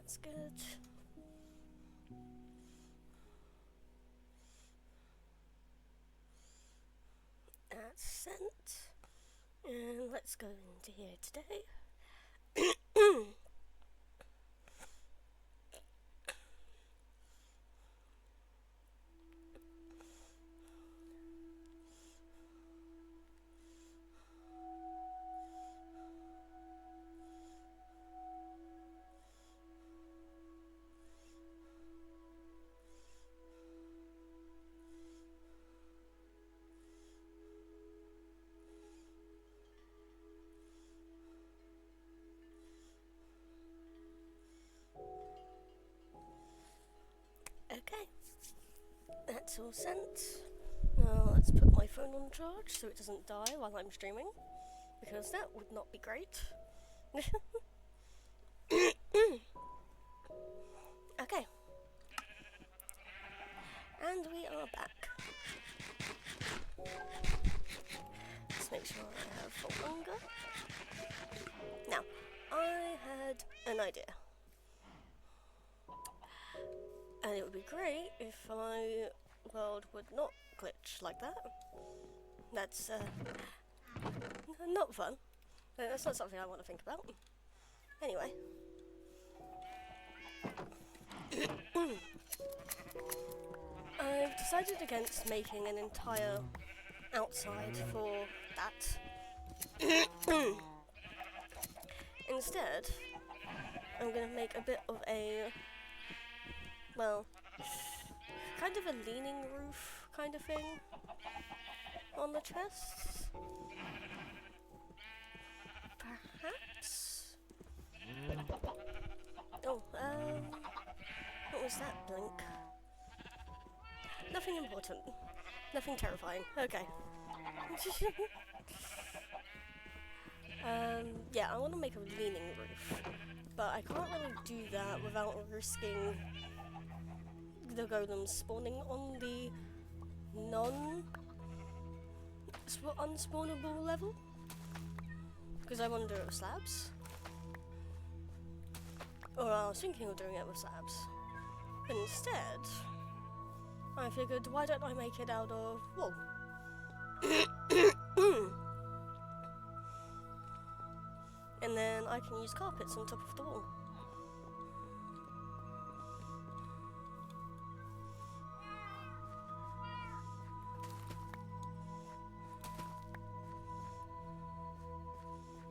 That's good. That's sent. And let's go into here today. Okay, that's all sent. Now let's put my phone on charge so it doesn't die while I'm streaming, because that would not be great. Okay, and we are back. Let's make sure I have full hunger. Now, I had an idea. And it would be great if my world would not glitch like that. That's not fun. That's not something I want to think about. Anyway. I've decided against making an entire outside for that. Instead, I'm going to make a bit of a, well, kind of a leaning roof kind of thing on the chests. Perhaps? Oh, what was that blink? Nothing important. Nothing terrifying. Okay. Yeah, I want to make a leaning roof, but I can't really do that without risking the golems spawning on the unspawnable level, because I want to do it with slabs. Or I was thinking of doing it with slabs, but instead I figured, why don't I make it out of wool? And then I can use carpets on top of the wall.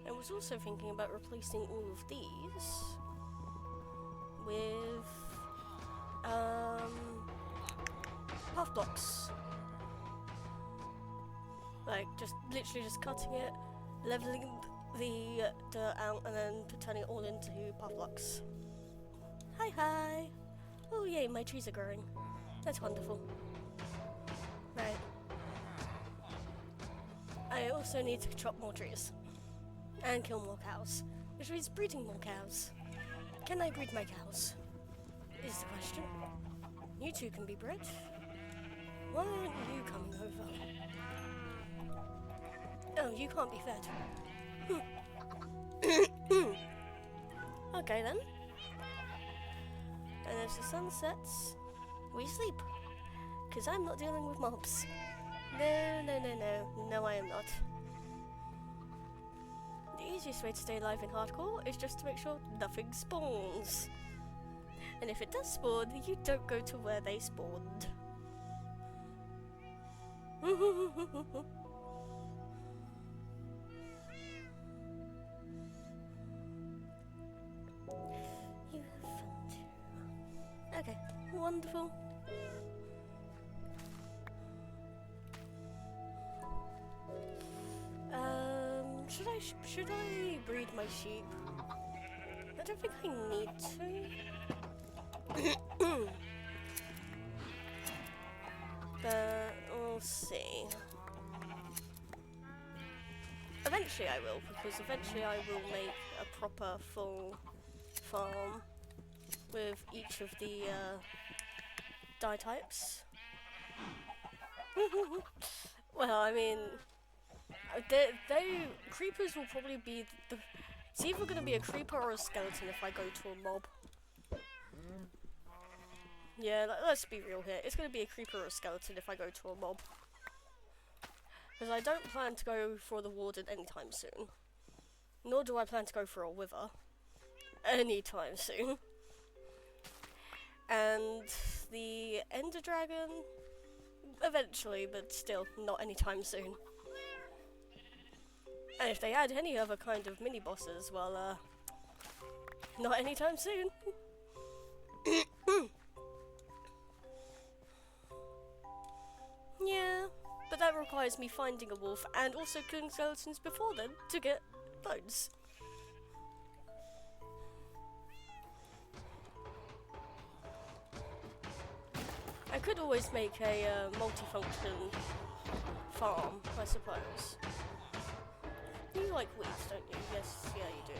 I was also thinking about replacing all of these with half blocks. Like, literally just cutting it, leveling the dirt out, and then turning it all into path blocks. Hi! Oh yay, my trees are growing. That's wonderful. Right. I also need to chop more trees. And kill more cows. Which means breeding more cows. Can I breed my cows? Is the question. You two can be bred. Why aren't you coming over? Oh, you can't be fed. Okay then. And as the sun sets, we sleep. Because I'm not dealing with mobs. No, I am not. The easiest way to stay alive in hardcore is just to make sure nothing spawns. And if it does spawn, you don't go to where they spawned. You have fun too. Okay, wonderful. Should I breed my sheep? I don't think I need to. But we'll see. Eventually I will, because eventually I will make a proper full farm with each of the dye types. Well, I mean, creepers will probably be it's either going to be a creeper or a skeleton if I go to a mob. Yeah, let's be real here. It's gonna be a creeper or a skeleton if I go to a mob. Because I don't plan to go for the warden anytime soon. Nor do I plan to go for a wither anytime soon. And the ender dragon, eventually, but still not anytime soon. And if they add any other kind of mini bosses, well, not anytime soon. Yeah, but that requires me finding a wolf and also killing skeletons before then to get bones. I could always make a multifunction farm, I suppose. You like weeds, don't you? Yes, yeah, you do.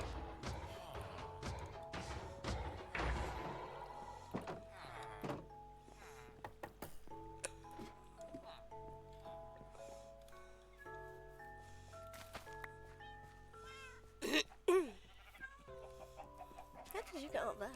How did you get up there?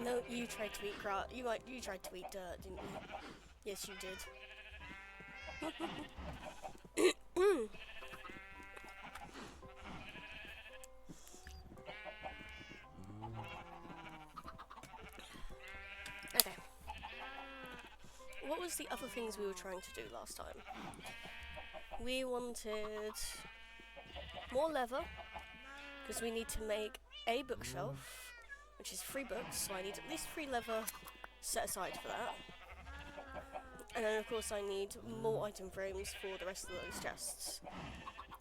No, you tried to eat grass. You tried to eat dirt, didn't you? Yes, you did. Okay. What was the other things we were trying to do last time? We wanted more leather, because we need to make a bookshelf, which is 3 books, so I need at least 3 leather set aside for that. And then of course I need more item frames for the rest of those chests.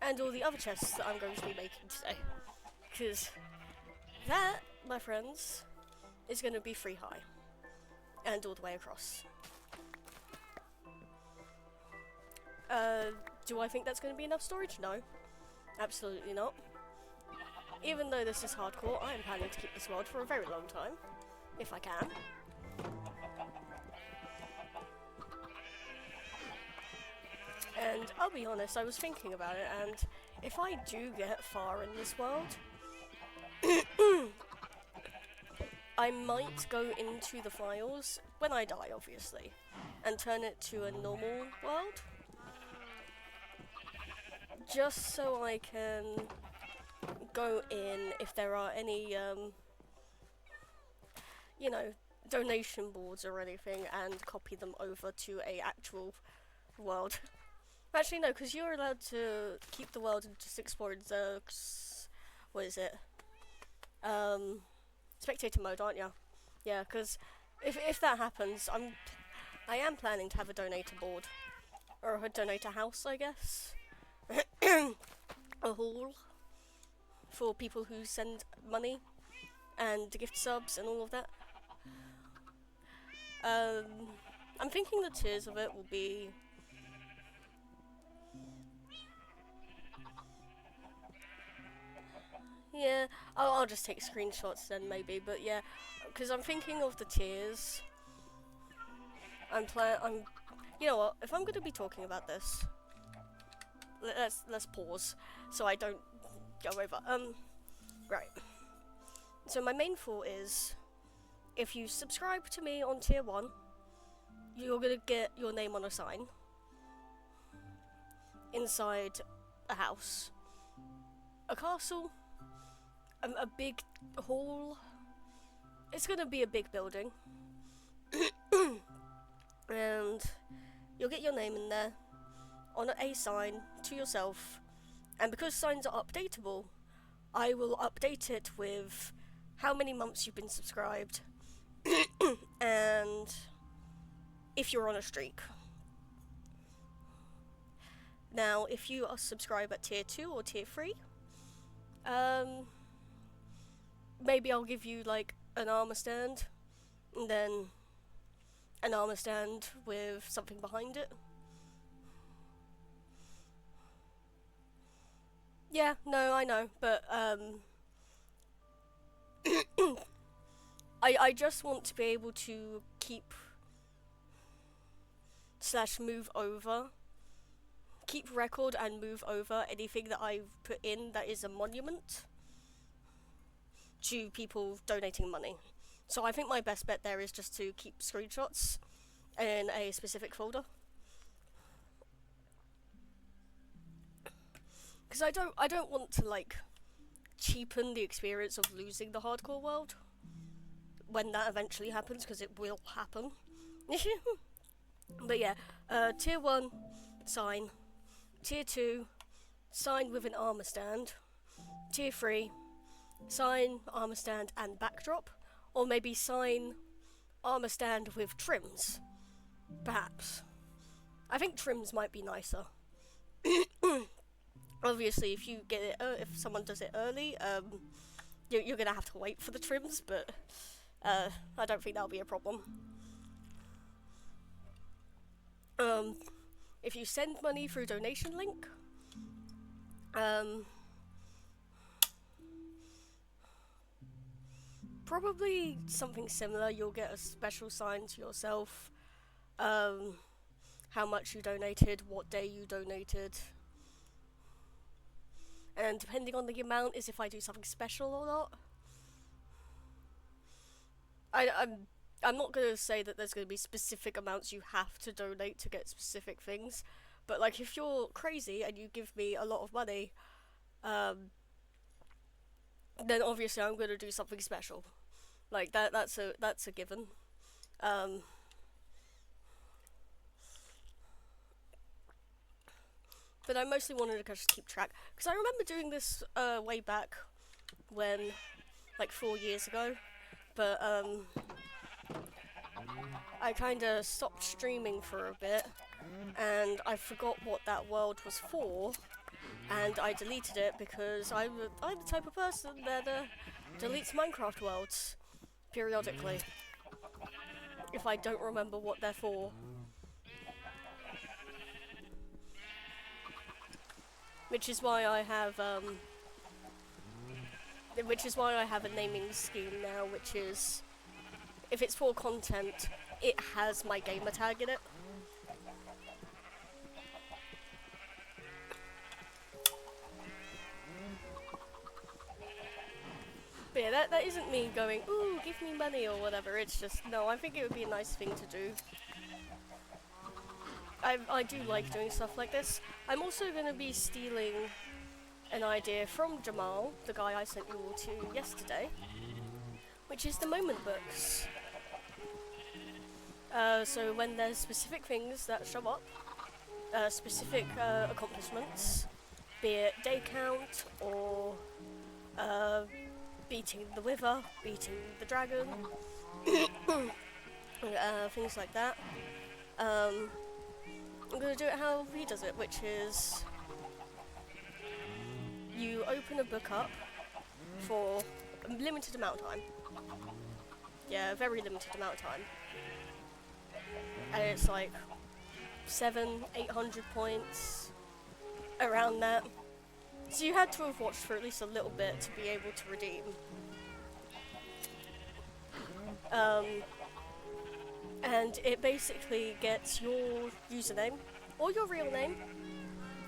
And all the other chests that I'm going to be making today. Because that, my friends, is going to be 3 high. And all the way across. Do I think that's going to be enough storage? No. Absolutely not. Even though this is hardcore, I am planning to keep this world for a very long time. If I can. And I'll be honest, I was thinking about it, and if I do get far in this world, I might go into the files, when I die obviously, and turn it to a normal world. Just so I can go in if there are any, you know, donation boards or anything, and copy them over to a actual world. Actually, no, because you're allowed to keep the world and just explore the, what is it? Spectator mode, aren't you? Yeah, because if that happens, I am planning to have a donator board, or a donator house, I guess. A hall for people who send money and gift subs and all of that. I'm thinking the tiers of it will be yeah, I'll just take screenshots then maybe, but yeah, because I'm thinking of the tiers. You know what? If I'm going to be talking about this, let's pause so I don't go over. Right. So my main thought is, if you subscribe to me on tier 1, you're gonna get your name on a sign inside a house, a castle, a big hall. It's gonna be a big building. And you'll get your name in there on a sign to yourself, and because signs are updatable, I will update it with how many months you've been subscribed and if you're on a streak. Now, if you are subscribed at tier 2 or tier 3, maybe I'll give you like an armor stand, and then an armor stand with something behind it. Yeah, no, I know, but I just want to be able to keep slash move over, keep record and move over anything that I've put in that is a monument to people donating money. So I think my best bet there is just to keep screenshots in a specific folder. Because I don't want to like cheapen the experience of losing the hardcore world when that eventually happens, because it will happen. But yeah, tier 1, sign. Tier 2, sign with an armor stand. Tier 3, sign, armor stand, and backdrop. Or maybe sign, armor stand with trims. Perhaps. I think trims might be nicer. Obviously, if you get it, if someone does it early, you're gonna have to wait for the trims, but I don't think that'll be a problem. If you send money through donation link, probably something similar. You'll get a special sign to yourself, how much you donated, what day you donated, and depending on the amount is if I do something special or not. I'm not gonna say that there's gonna be specific amounts you have to donate to get specific things, but like if you're crazy and you give me a lot of money, then obviously I'm gonna do something special. Like that's a given. But I mostly wanted to just keep track, because I remember doing this way back when, like 4 years ago, but I kinda stopped streaming for a bit, and I forgot what that world was for, and I deleted it because I'm the type of person that deletes Minecraft worlds periodically if I don't remember what they're for. Which is why I have a naming scheme now, which is, if it's for content, it has my gamer tag in it. But yeah, that isn't me going, ooh, give me money or whatever, it's just, no, I think it would be a nice thing to do. I do like doing stuff like this. I'm also going to be stealing an idea from Jamal, the guy I sent you all to yesterday, which is the moment books. So when there's specific things that show up, specific accomplishments, be it day count or beating the Wither, beating the dragon, things like that. I'm gonna do it how he does it, which is you open a book up for a limited amount of time. Yeah, a very limited amount of time. And it's like 700-800 points, around that. So you had to have watched for at least a little bit to be able to redeem. And it basically gets your username, or your real name,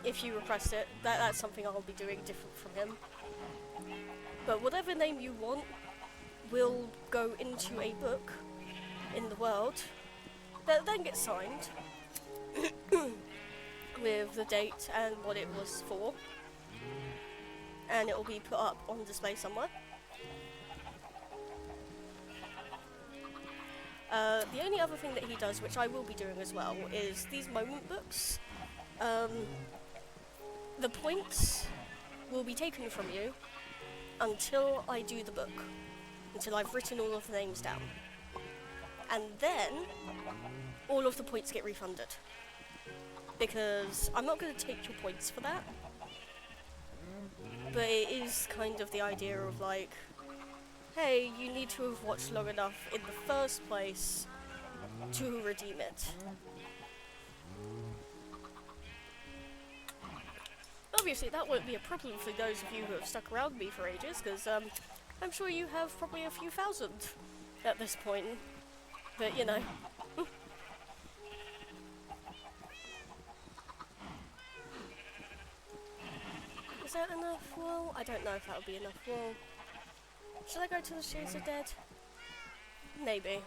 if you request it. That's something I'll be doing different from him. But whatever name you want will go into a book in the world that then gets signed with the date and what it was for, and it will be put up on display somewhere. The only other thing that he does, which I will be doing as well, is these moment books. The points will be taken from you until I do the book, until I've written all of the names down. And then all of the points get refunded, because I'm not going to take your points for that, but it is kind of the idea of like, hey, you need to have watched long enough in the first place to redeem it. obviously that won't be a problem for those of you who have stuck around me for ages, because I'm sure you have probably a few thousand at this point. But, you know. Is that enough wool? I don't know if that would be enough wool. Should I go to the Shades of Dead? Maybe.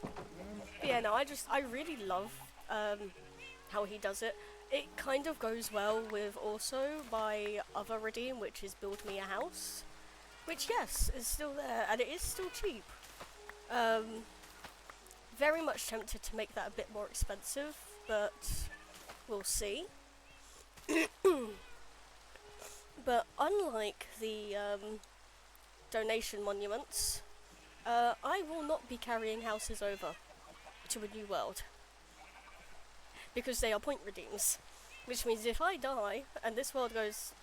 But yeah, no, I really love how he does it. It kind of goes well with also my other redeem, which is Build Me a House. Which, yes, is still there, and it is still cheap. Very much tempted to make that a bit more expensive, but we'll see. But unlike the donation monuments, I will not be carrying houses over to a new world. Because they are point redeems. Which means if I die, and this world goes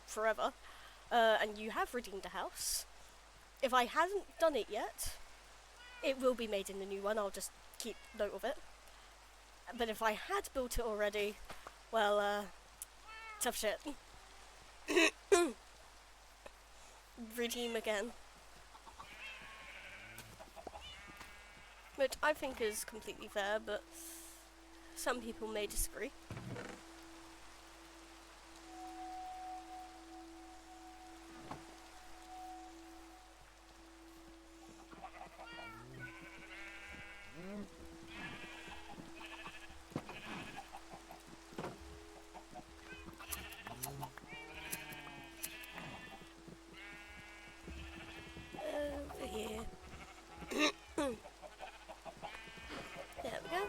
forever, and you have redeemed a house, if I haven't done it yet, it will be made in the new one. I'll just keep note of it. But if I had built it already, well, tough shit. Redeem again. Which I think is completely fair, but some people may disagree. Over here. There we go.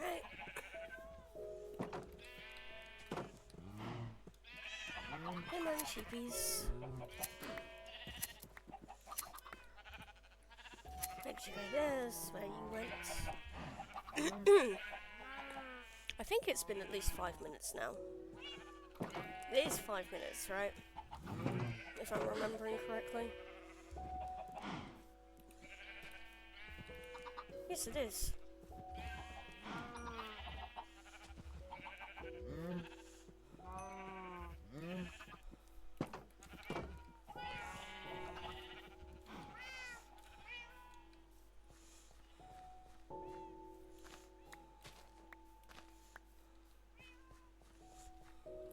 Alright. Come on, sheepies. Where'd you go? There's where you went. I think it's been at least 5 minutes now. It is 5 minutes, right? If I'm remembering correctly. Yes, it is.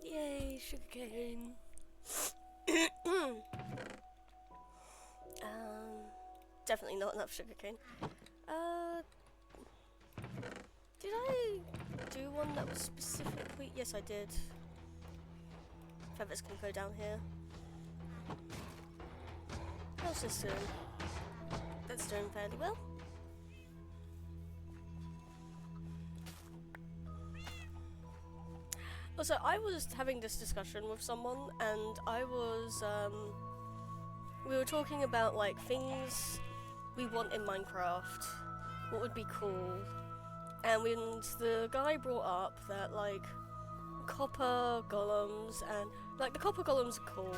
Yay, sugarcane. Definitely not enough sugarcane. Did I do one that was specifically? Yes, I did. Feathers can go down here. How's this doing? That's doing fairly well. Also, I was having this discussion with someone, and we were talking about, like, things we want in Minecraft, what would be cool, and the guy brought up that, like, copper golems, and, like, the copper golems are cool,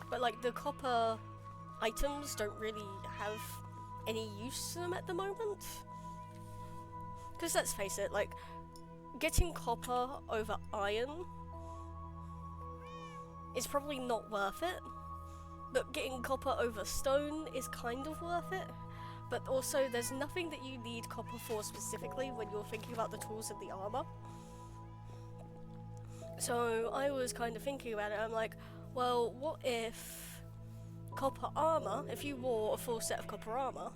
but, like, the copper items don't really have any use to them at the moment. Because let's face it, like, getting copper over iron is probably not worth it, but getting copper over stone is kind of worth it. But also, there's nothing that you need copper for specifically when you're thinking about the tools and the armor. So I was kind of thinking about it. I'm like, well, what if copper armor, if you wore a full set of copper armor,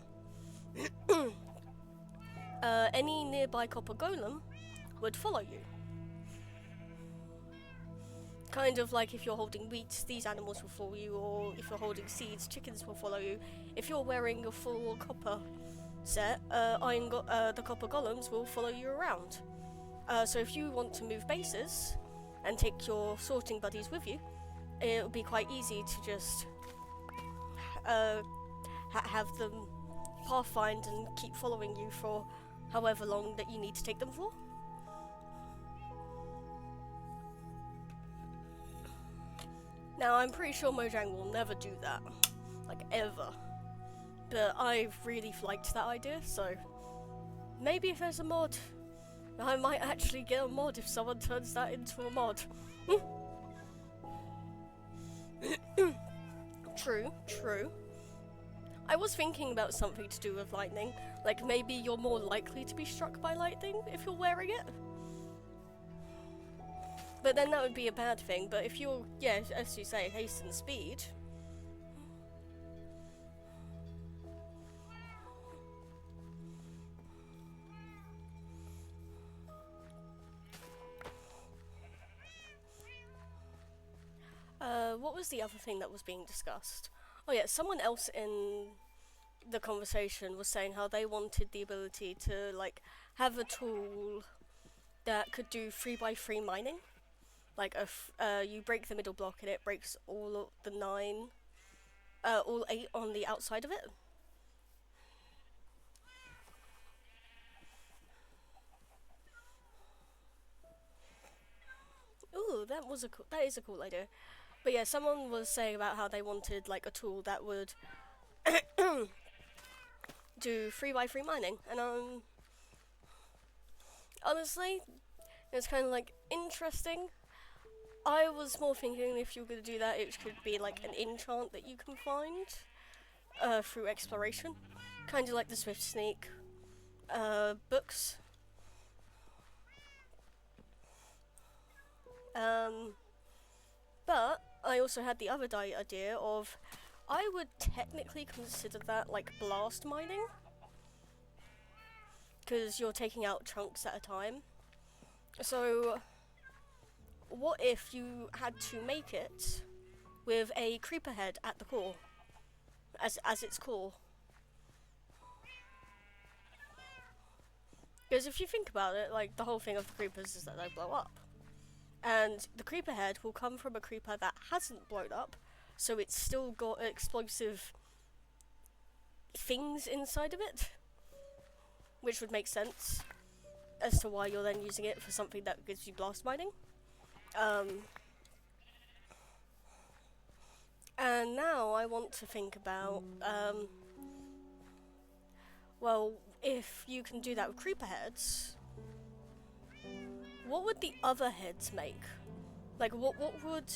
any nearby copper golem would follow you. Kind of like if you're holding wheat, these animals will follow you, or if you're holding seeds, chickens will follow you. If you're wearing a full copper set, the copper golems will follow you around. So if you want to move bases and take your sorting buddies with you, it would be quite easy to just have them pathfind and keep following you for however long that you need to take them for. Now, I'm pretty sure Mojang will never do that, like ever, but I've really liked that idea, so maybe if there's a mod, I might actually get a mod if someone turns that into a mod. True, true. I was thinking about something to do with lightning, like maybe you're more likely to be struck by lightning if you're wearing it. But then that would be a bad thing, but if you're, yeah, as you say, haste and speed. What was the other thing that was being discussed? Oh yeah, someone else in the conversation was saying how they wanted the ability to, like, have a tool that could do 3x3 mining. Like, you break the middle block and it breaks all of the all 8 on the outside of it. Ooh, that is a cool idea. But yeah, someone was saying about how they wanted, like, a tool that would do 3x3 mining, and honestly, it's kind of like interesting. I was more thinking if you were going to do that, it could be like an enchant that you can find through exploration, kind of like the Swift Sneak books. But I also had the other idea of, I would technically consider that like blast mining, because you're taking out chunks at a time. So what if you had to make it with a creeper head at the core, as its core? Because if you think about it, like, the whole thing of the creepers is that they blow up. And the creeper head will come from a creeper that hasn't blown up, so it's still got explosive things inside of it, which would make sense as to why you're then using it for something that gives you blast mining. And now I want to think about, well, if you can do that with creeper heads, what would the other heads make? Like, what would...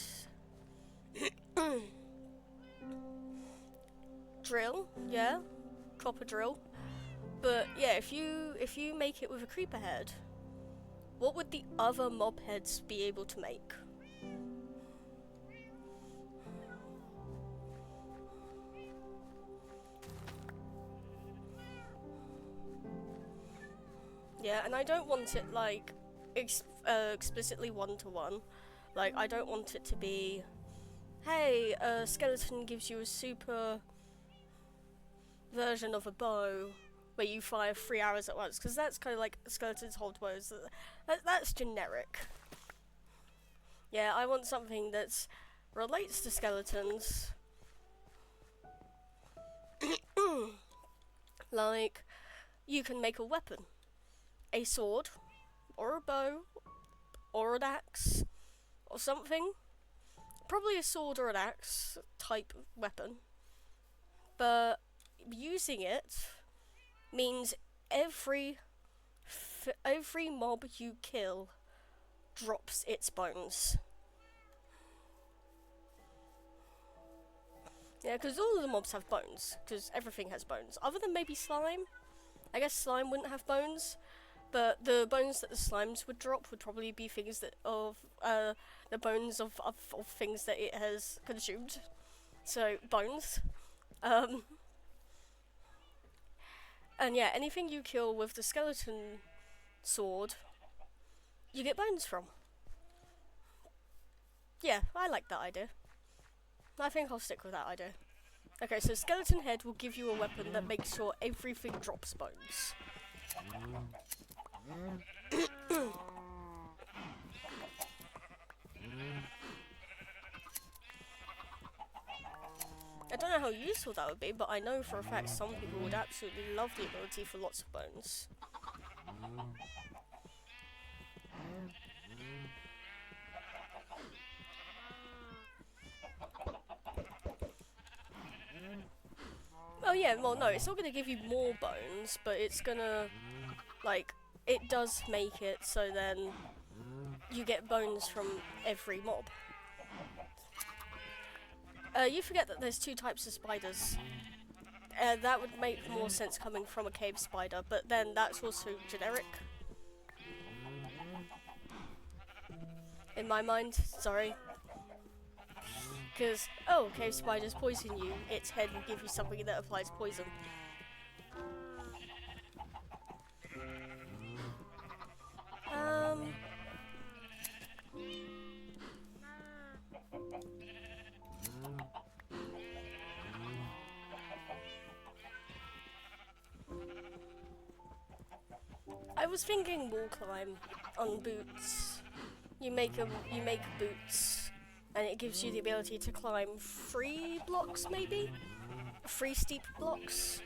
drill, yeah, copper drill. But yeah, if you make it with a creeper head, what would the other mob heads be able to make? Yeah, and I don't want it like explicitly one-to-one. Like, I don't want it to be, hey, a skeleton gives you a super version of a bow where you fire 3 arrows at once, because that's kind of like skeletons hold bows. That's generic. Yeah, I want something that relates to skeletons. Like, you can make a weapon. A sword, or a bow, or an axe, or something. Probably a sword or an axe type weapon. But using it means every mob you kill drops its bones. Yeah, because all of the mobs have bones, because everything has bones. Other than maybe slime. I guess slime wouldn't have bones. But the bones that the slimes would drop would probably be things that the bones of things that it has consumed. So bones. And yeah, anything you kill with the skeleton sword, you get bones from. Yeah, I like that idea. I think I'll stick with that idea. Okay, so skeleton head will give you a weapon that makes sure everything drops bones. I don't know how useful that would be, but I know for a fact some people would absolutely love the ability for lots of bones. Oh yeah, well no, it's not gonna give you more bones, but it's gonna, like, it does make it so then you get bones from every mob. You forget that there's 2 types of spiders. That would make more sense coming from a cave spider, but then that's also generic. In my mind, sorry. Because, oh, cave spiders poison you, its head will give you something that applies poison. I was thinking wall climb on boots. You make boots, and it gives you the ability to climb 3 blocks, maybe? 3 steep blocks?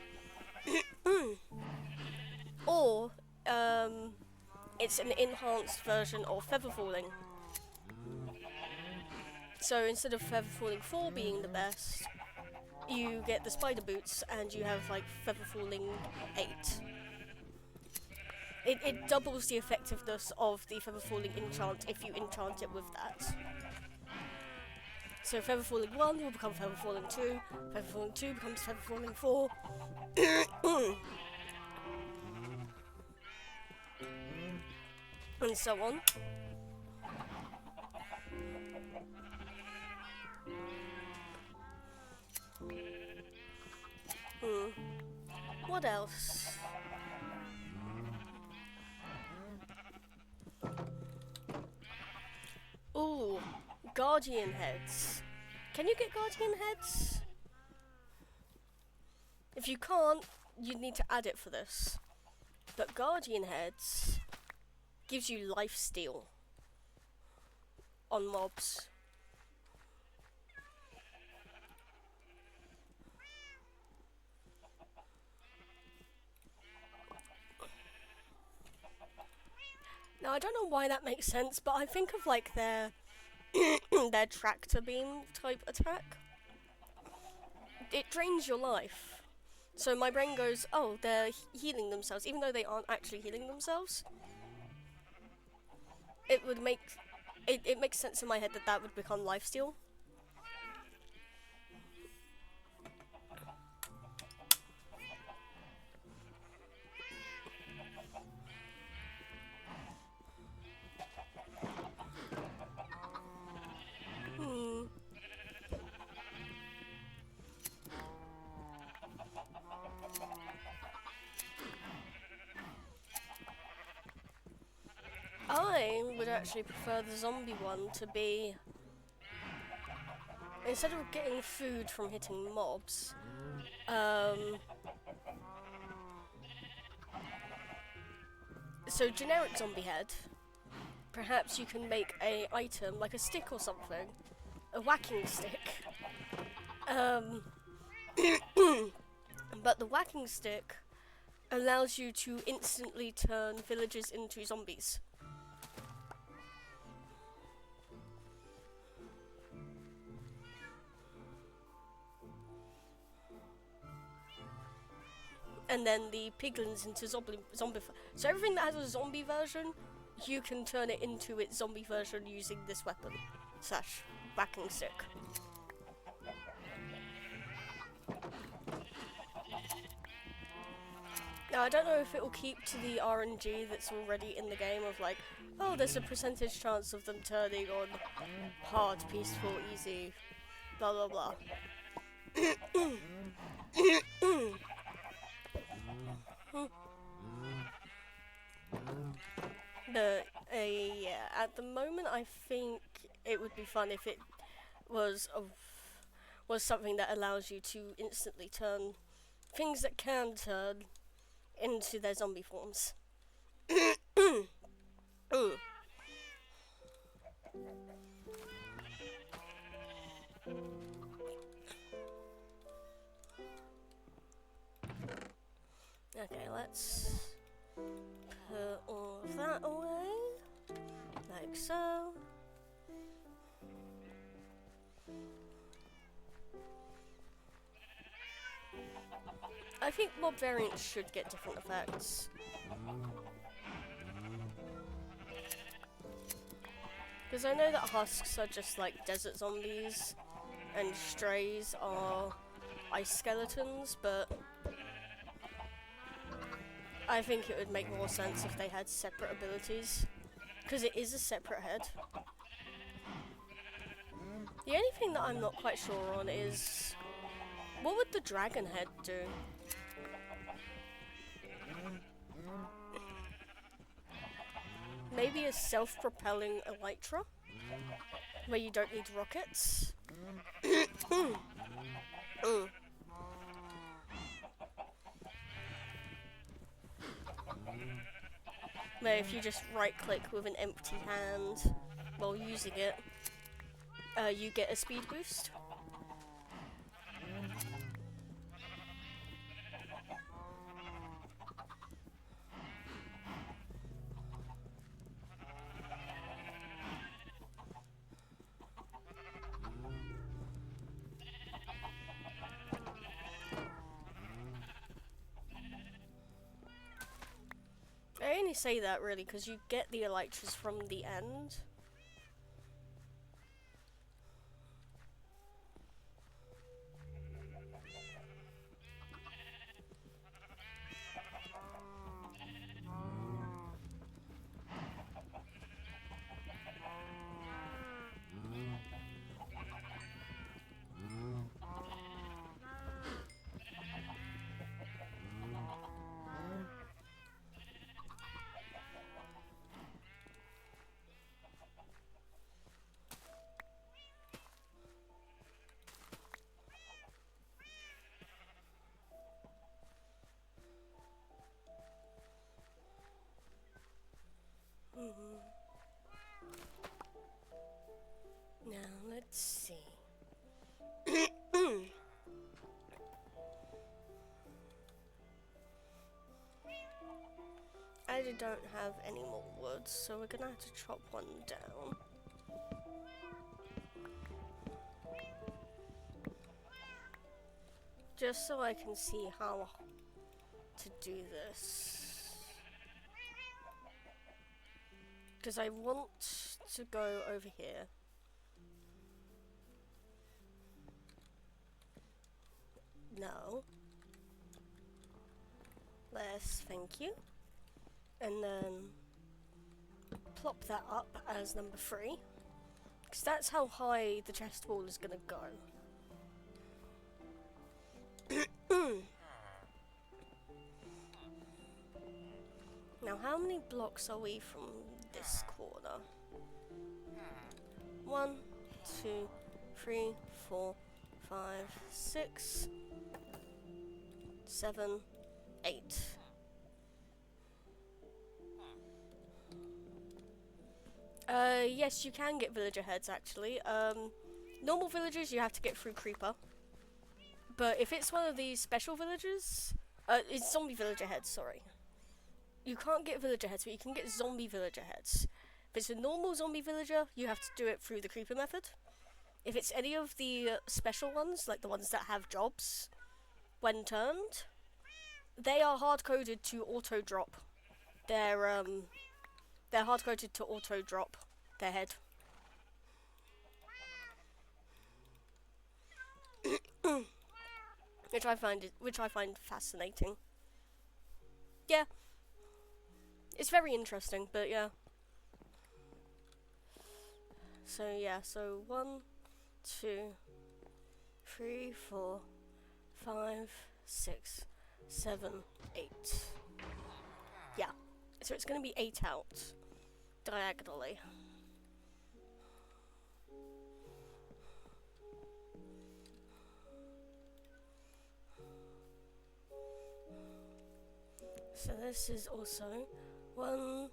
Or, it's an enhanced version of feather falling. So instead of feather falling 4 being the best, you get the spider boots and you have like feather falling 8. It doubles the effectiveness of the feather falling enchant if you enchant it with that. So feather falling 1 will become feather falling 2, feather falling 2 becomes feather falling 4. And so on. What else? Ooh, guardian heads. Can you get guardian heads? If you can't, you'd need to add it for this. But guardian heads gives you lifesteal on mobs. Now I don't know why that makes sense, but I think of like their their tractor beam type attack. It drains your life. So my brain goes, oh, they're healing themselves, even though they aren't actually healing themselves. It would make it makes sense in my head that that would become lifesteal. I would actually prefer the zombie one to be, instead of getting food from hitting mobs, so generic zombie head, perhaps you can make a item, like a stick or something, a whacking stick, but the whacking stick allows you to instantly turn villagers into zombies. And then the piglins into zombie. So everything that has a zombie version, you can turn it into its zombie version using this weapon / whacking stick. Now I don't know if it will keep to the RNG that's already in the game of like, oh, there's a percentage chance of them turning on hard, peaceful, easy, blah blah blah. Yeah, at the moment I think it would be fun if it was something that allows you to instantly turn things that can turn into their zombie forms. Okay, let's put that away, like so. I think mob variants should get different effects. Because I know that husks are just like desert zombies, and strays are ice skeletons, but I think it would make more sense if they had separate abilities. Because it is a separate head. The only thing that I'm not quite sure on is, what would the dragon head do? Maybe a self-propelling elytra, where you don't need rockets. Where if you just right-click with an empty hand while using it, you get a speed boost. I only say that really because you get the elytras from the end. Now, let's see. I don't have any more wood, so we're gonna have to chop one down. Just so I can see how to do this. Because I want to go over here. No. Less, thank you. And then plop that up as number 3. Because that's how high the chest wall is going to go. Now, how many blocks are we from this corner? 1, 2, 3, 4, 5, 6, 7, 8. Yes, you can get villager heads actually. Normal villagers you have to get through creeper. But if it's one of these special villagers, it's zombie villager heads, sorry. You can't get villager heads, but you can get zombie villager heads. If it's a normal zombie villager, you have to do it through the creeper method. If it's any of the special ones, like the ones that have jobs, when turned, they are hard-coded to auto-drop. They're hard-coded to auto-drop their head. which I find fascinating. Yeah. It's very interesting, but yeah. So yeah, so 1, 2, 3, 4, 5, 6, 7, 8. Yeah. So it's gonna be 8 out diagonally. So this is also 1.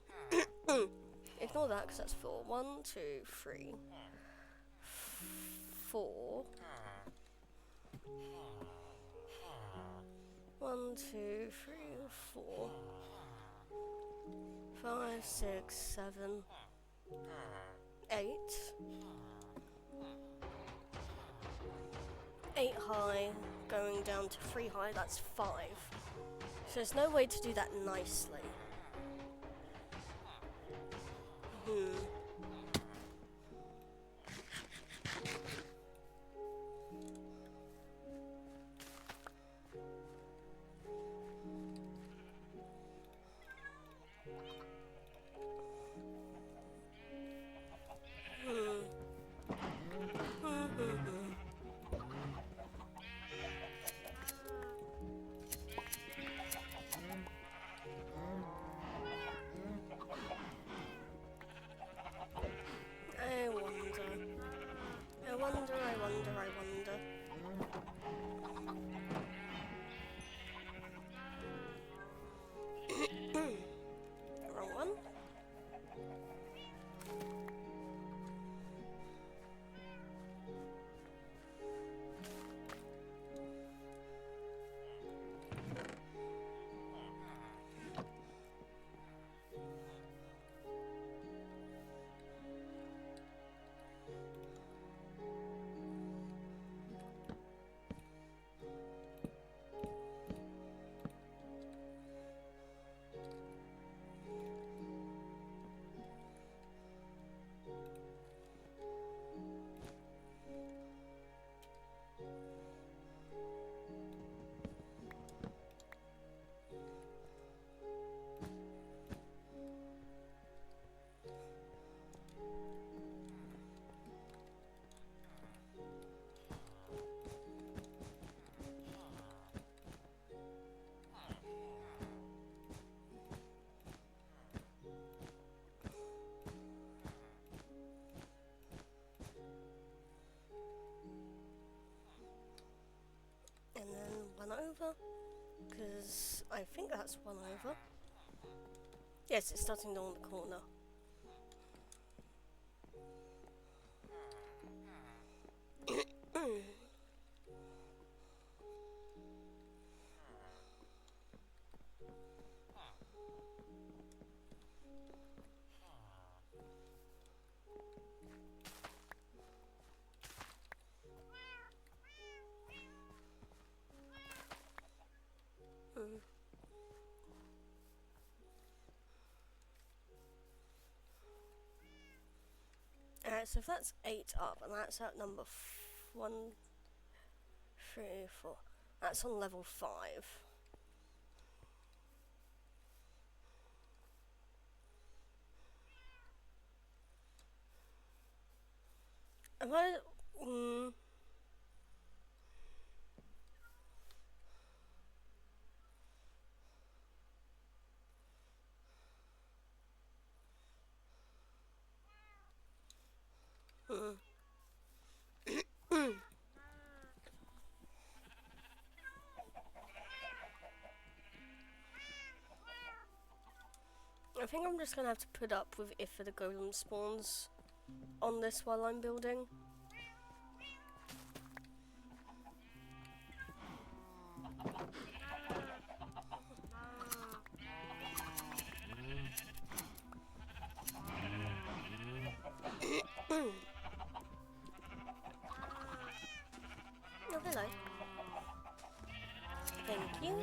Ignore that because that's 4. 1, 2, 3, 4. 1, 2, 3, 4, 5, 6, 7, 8. 8 high, going down to 3 high, that's 5. So there's no way to do that nicely. I wonder. Wrong one. And then 1 over, because I think that's 1 over. Yes, it's starting on the corner. Alright, so if that's 8 up, and that's at number 1, 3, 4. That's on level 5. Am I... I think I'm just gonna have to put up with if the golem spawns on this while I'm building. Oh, hello. Thank you.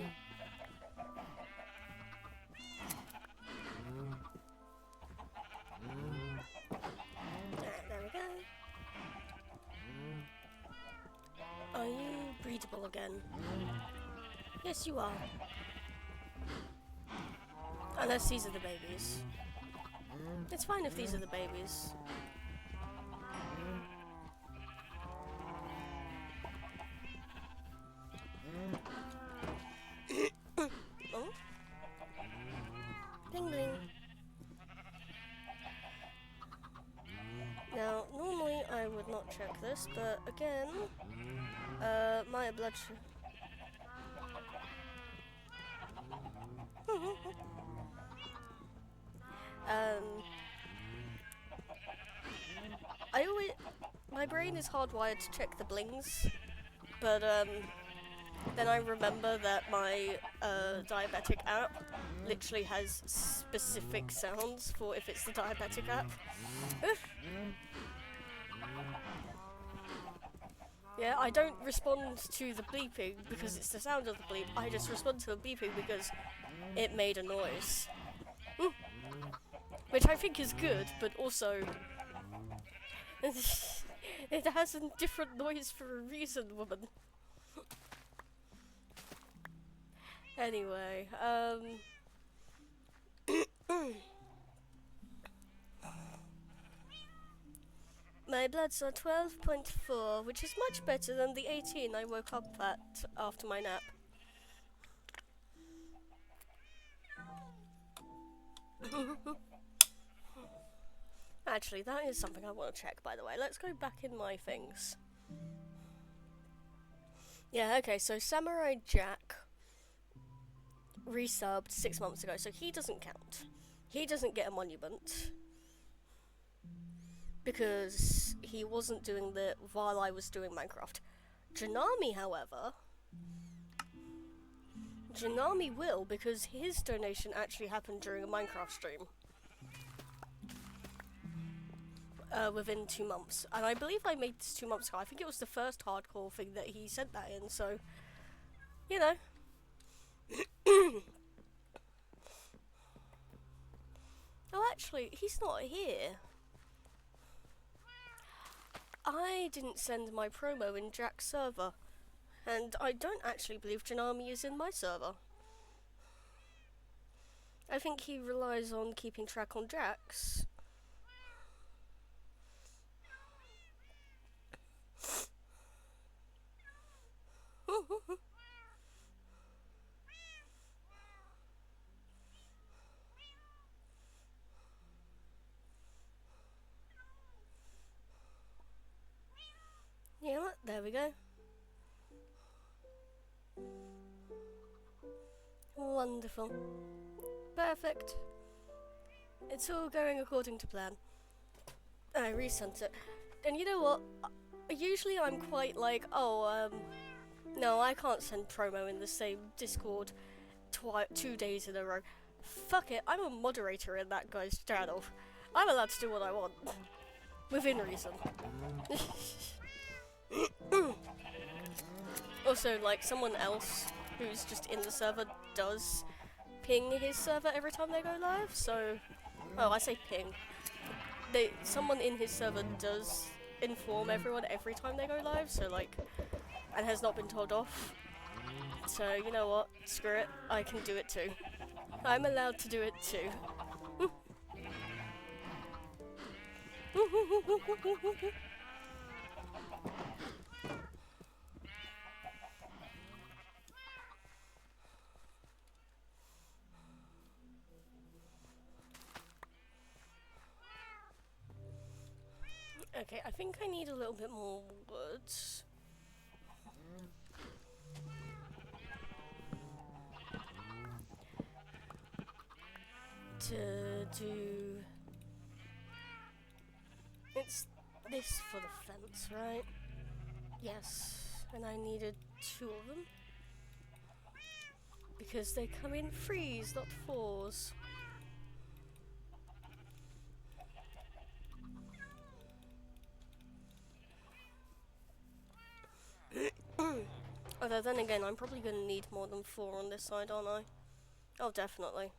There we go. Are you breedable again? Yes, you are. Unless these are the babies. It's fine if these are the babies. Oh. Bling bling. Now, normally I would not check this, but again, my blood my brain is hardwired to check the blings, but then I remember that my diabetic app literally has specific sounds for if it's the diabetic app. Yeah, I don't respond to the bleeping because it's the sound of the bleep. I just respond to the bleeping because it made a noise. Which I think is good, but also it has a different noise for a reason, woman. Anyway, my bloods are 12.4, which is much better than the 18 I woke up at after my nap. Actually, that is something I want to check, by the way. Let's go back in my things. Yeah, okay, so Samurai Jack resubbed 6 months ago, so he doesn't count. He doesn't get a monument because he wasn't doing it while I was doing Minecraft. Janami, however, Janami will, because his donation actually happened during a Minecraft stream. Within 2 months. And I believe I made this 2 months ago. I think it was the first hardcore thing that he sent that in, so, you know. Oh, actually, he's not here. I didn't send my promo in Jack's server. And I don't actually believe Janami is in my server. I think he relies on keeping track on Jack's. Yeah, there we go. Wonderful. Perfect. It's all going according to plan. I resent it. And you know what? Usually I'm quite like, no, I can't send promo in the same Discord 2 days in a row. Fuck it, I'm a moderator in that guy's channel. I'm allowed to do what I want. Within reason. Also, like, someone else who's just in the server does ping his server every time they go live, so... Oh, I say ping. Someone in his server does inform everyone every time they go live, so, like... And has not been told off. So, you know what? Screw it. I can do it too. I'm allowed to do it too. Okay, I think I need a little bit more wood. To do... It's this for the fence, right? Yes, and I needed 2 of them. Because they come in 3s, not 4s. Although then again, I'm probably going to need more than 4 on this side, aren't I? Oh, definitely.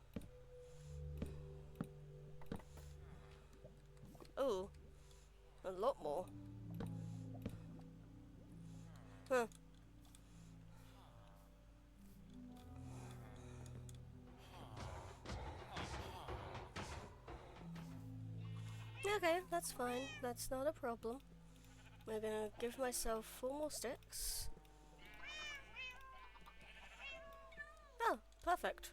Oh, a lot more. Huh. Okay, that's fine. That's not a problem. I'm gonna give myself 4 more sticks. Oh, perfect.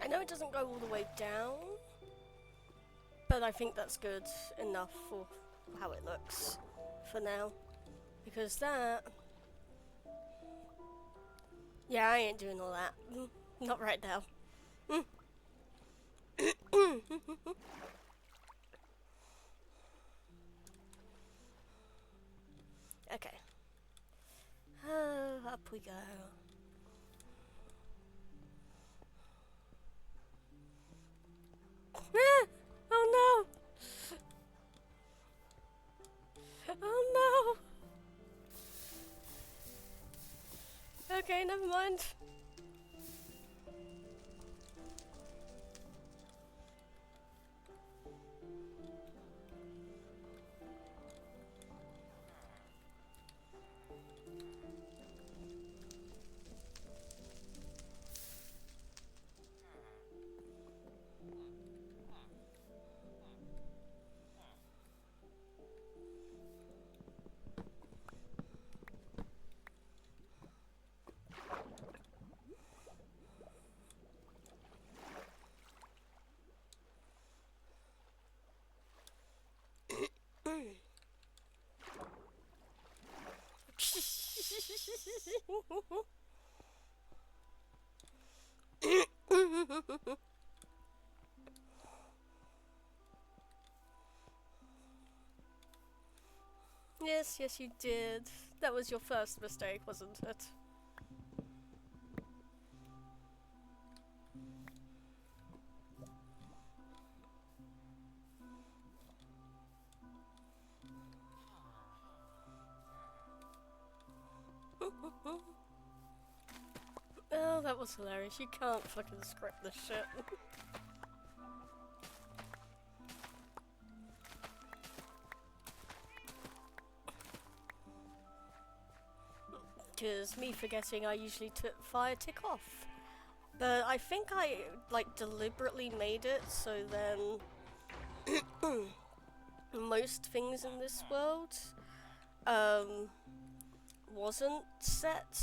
I know it doesn't go all the way down, but I think that's good enough for how it looks for now. Because that... Yeah, I ain't doing all that. Not right now. Okay. Up we go. Oh no! Oh no! Okay, never mind. Yes, yes you did. That was your first mistake, wasn't it? Oh, that was hilarious. You can't fucking script this shit. Because me forgetting I usually fire tick off. But I think I, like, deliberately made it so then most things in this world wasn't set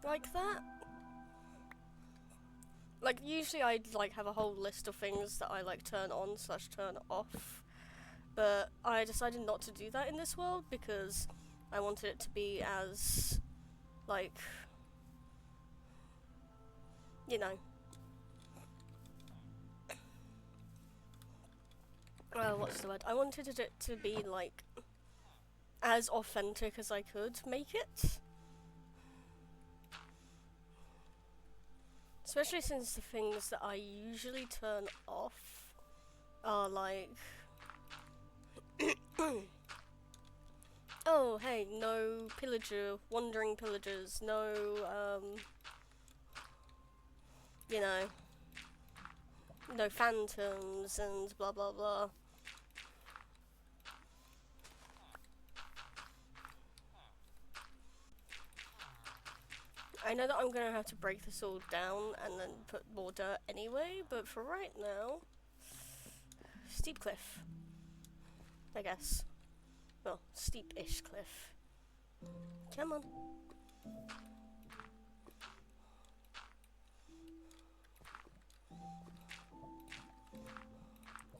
like that. Like, usually I'd, like, have a whole list of things that I, like, turn on / turn off. But I decided not to do that in this world because I wanted it to be as, like, you know. What's the word? I wanted it to be, like, as authentic as I could make it. Especially since the things that I usually turn off are, like... Oh, hey, no wandering pillagers, no, you know, no phantoms and blah blah blah. I know that I'm gonna have to break this all down and then put more dirt anyway, but for right now, steep cliff, I guess. Well, steep-ish cliff. Come on.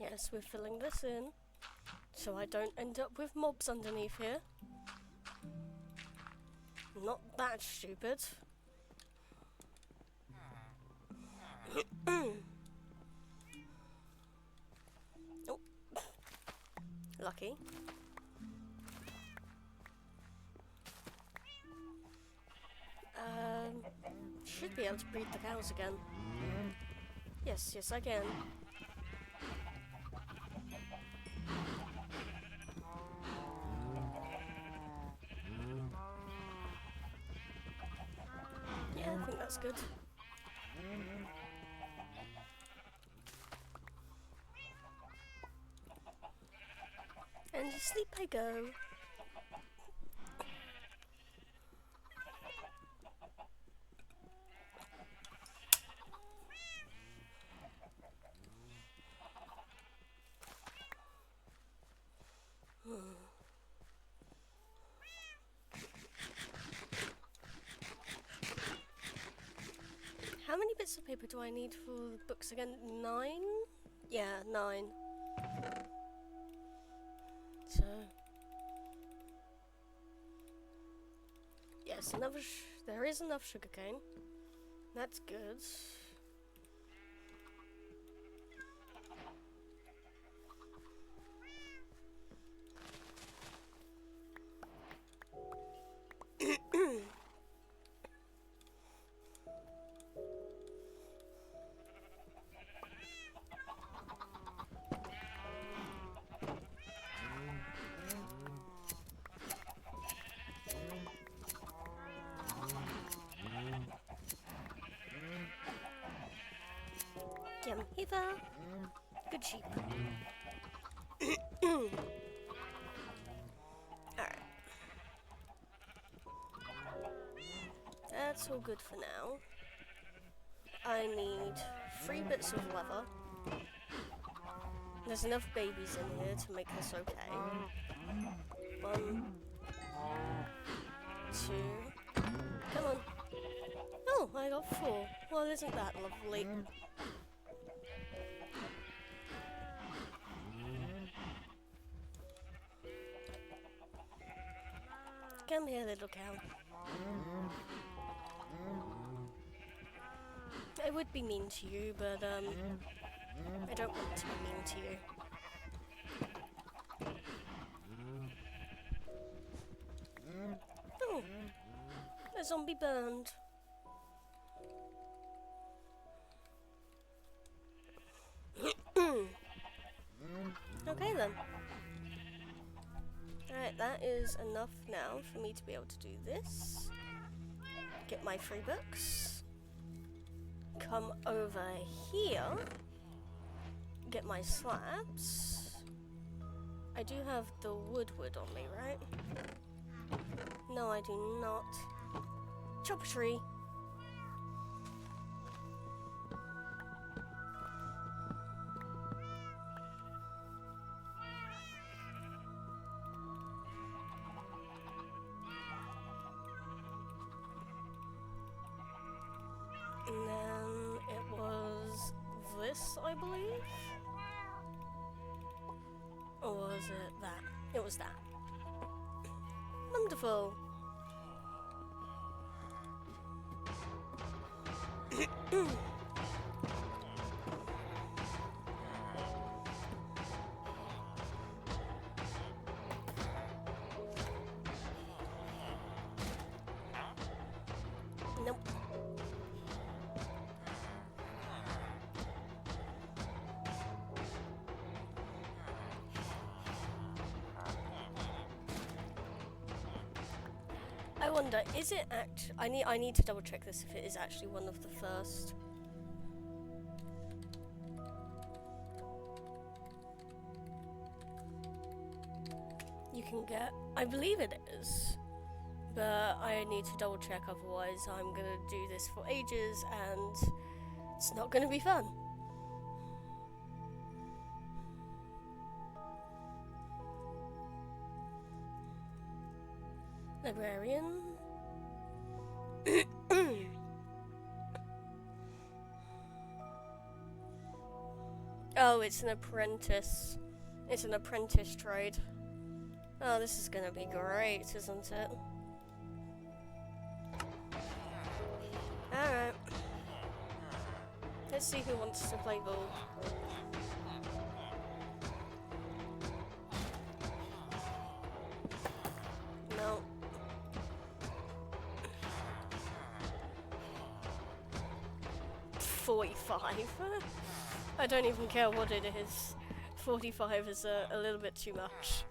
Yes, we're filling this in, so I don't end up with mobs underneath here. Not that stupid. Oh. Lucky. Should be able to breed the cows again. Yes, yes I can. Yeah, I think that's good. And to sleep I go. How many bits of paper do I need for the books again? 9? Yeah, 9. So, yes, there is enough sugarcane. That's good. Yum, Eva. Good sheep. Alright. That's all good for now. I need 3 bits of leather. There's enough babies in here to make this okay. 1, 2. Come on. Oh, I got 4. Well, isn't that lovely? Come here, little cow. I would be mean to you, but I don't want to be mean to you. Oh, a zombie burned. Okay then. Alright, that is enough now for me to be able to do this. Get my 3 books. Come over here. Get my slabs. I do have the wood on me, right? No, I do not. Chop a tree. And then it was this, I believe? Or was it that? It was that. Wonderful. Nope. I wonder, is it I need to double check this if it is actually one of the first. You can get, I believe it is, but I need to double check, otherwise I'm gonna do this for ages and it's not gonna be fun. Librarian. Oh, it's an apprentice. It's an apprentice trade. Oh, this is gonna be great, isn't it? Alright. Let's see who wants to play ball. No. $45? I don't even care what it is. 45 is a little bit too much.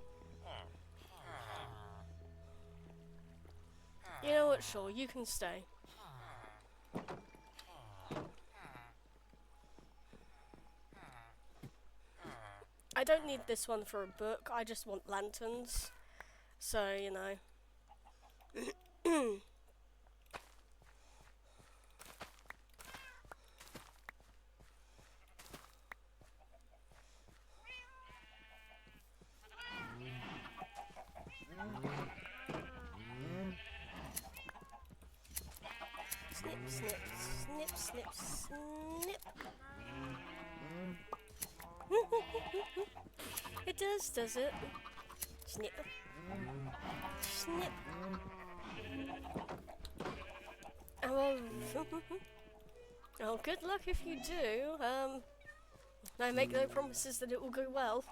You know what, sure, you can stay. I don't need this one for a book, I just want lanterns. So, you know. Snip, snip, snip, snip, snip. It does it? Snip. Snip. Oh, oh, good luck if you do. I make no promises that it will go well.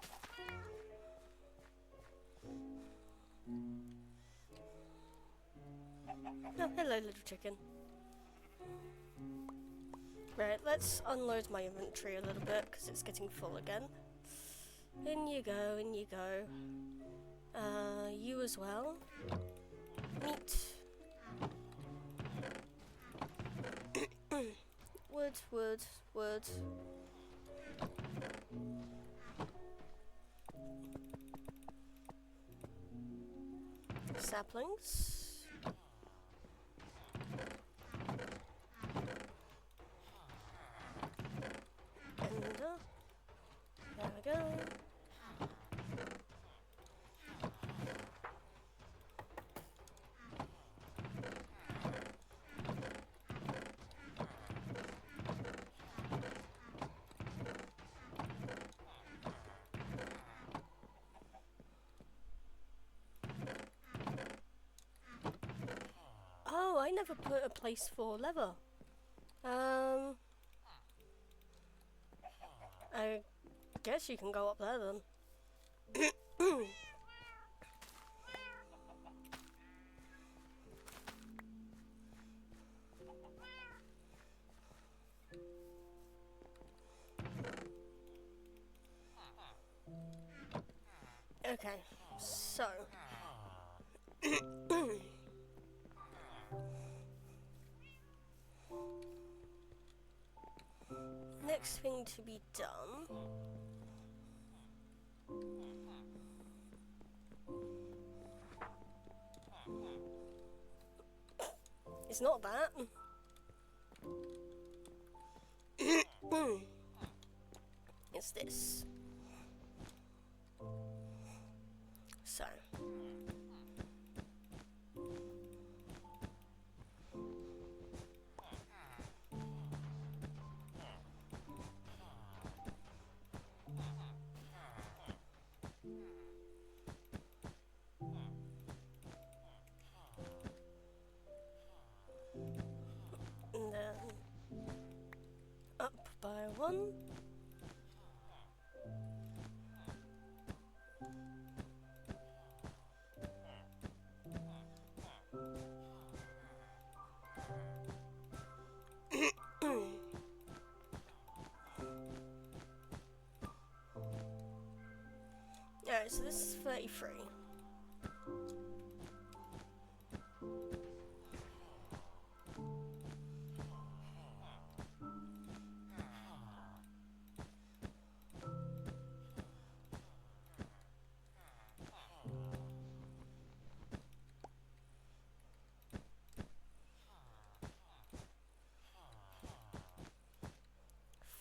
Oh, hello, little chicken. Right, let's unload my inventory a little bit, because it's getting full again. In you go, in you go. You as well. Meat. Wood, wood, wood. Saplings. Ender. There we go. Oh, I never put a place for leather. I guess you can go up there then. Okay, so next thing to be done is not that. It's this. So and then up by one. Alright, so this is 33.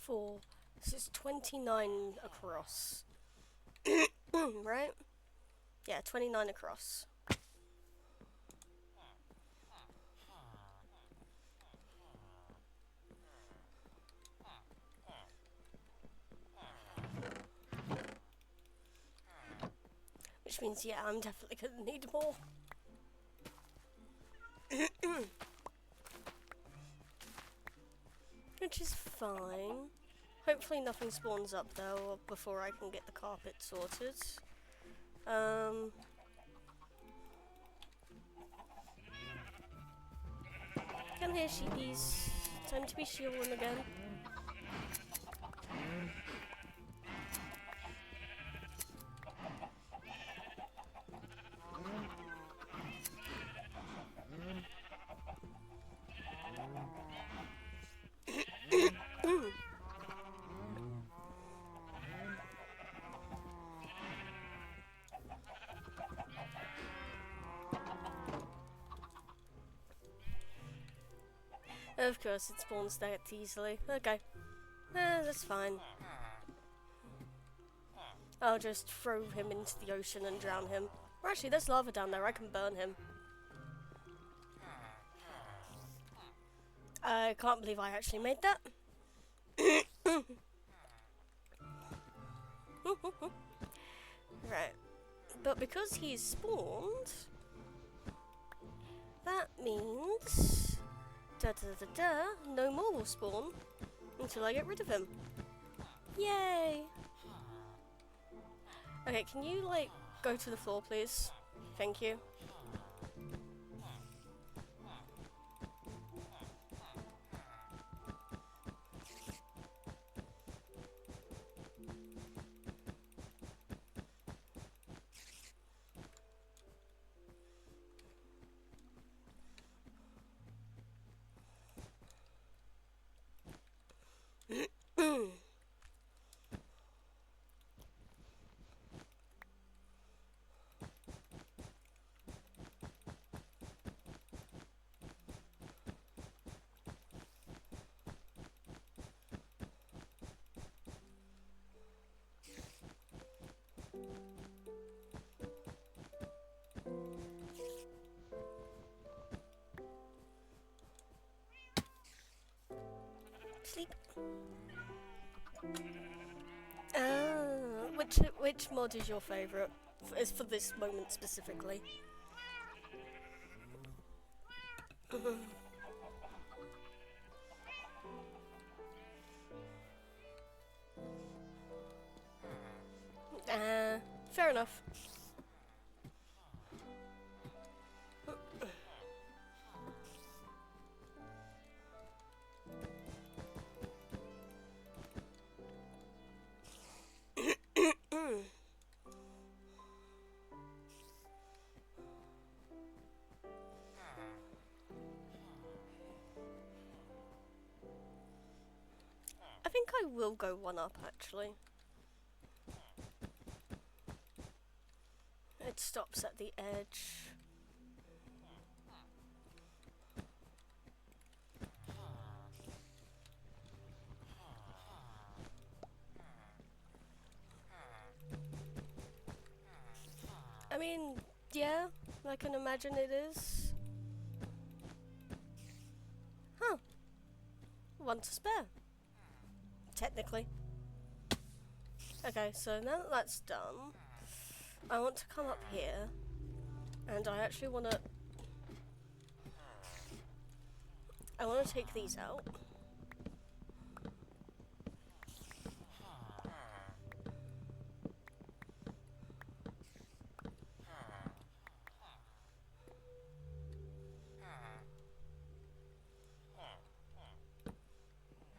Four. This is 29 across. Right? Yeah, 29 across. Which means, yeah, I'm definitely gonna need more. Which is fine. Hopefully nothing spawns up though before I can get the carpet sorted. Come here, sheepies. Time to be shielding again. Of course, it spawns that easily. Okay. That's fine. I'll just throw him into the ocean and drown him. Or actually, there's lava down there. I can burn him. I can't believe I actually made that. Right. But because he's spawned, that means no more will spawn until I get rid of him. Yay! Okay, can you like go to the floor, please? Thank you. Sleep. Which mod is your favourite? Is for this moment specifically? Fair enough. I think I will go one up actually. It stops at the edge. I mean, yeah, I can imagine it is. Huh. One to spare. Technically. Okay, so now that that's done, I want to come up here, and I actually want to... I want to take these out.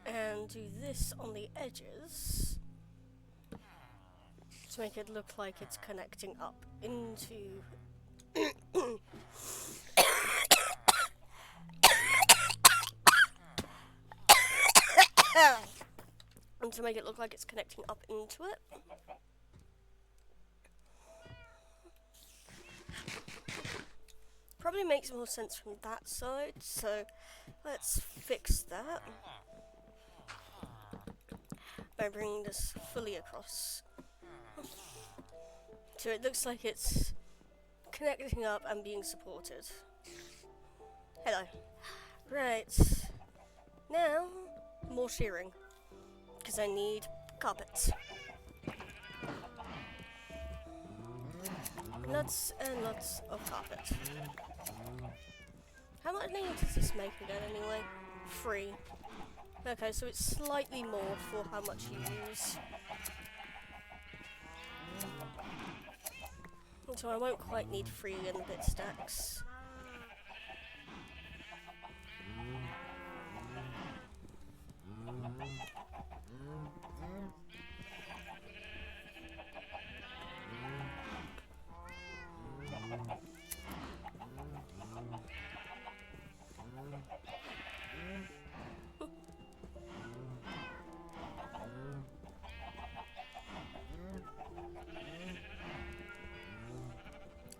And do this on the edges to make it look like it's connecting up into and to make it look like it's connecting up into it. Probably makes more sense from that side, so let's fix that by bringing this fully across. So it looks like it's connecting up and being supported. Hello. Right. Now, more shearing. Because I need carpets. Lots and lots of carpet. How much money does this make again anyway? 3. Okay, so it's slightly more for how much you use. So I won't quite need 3 in the bit stacks.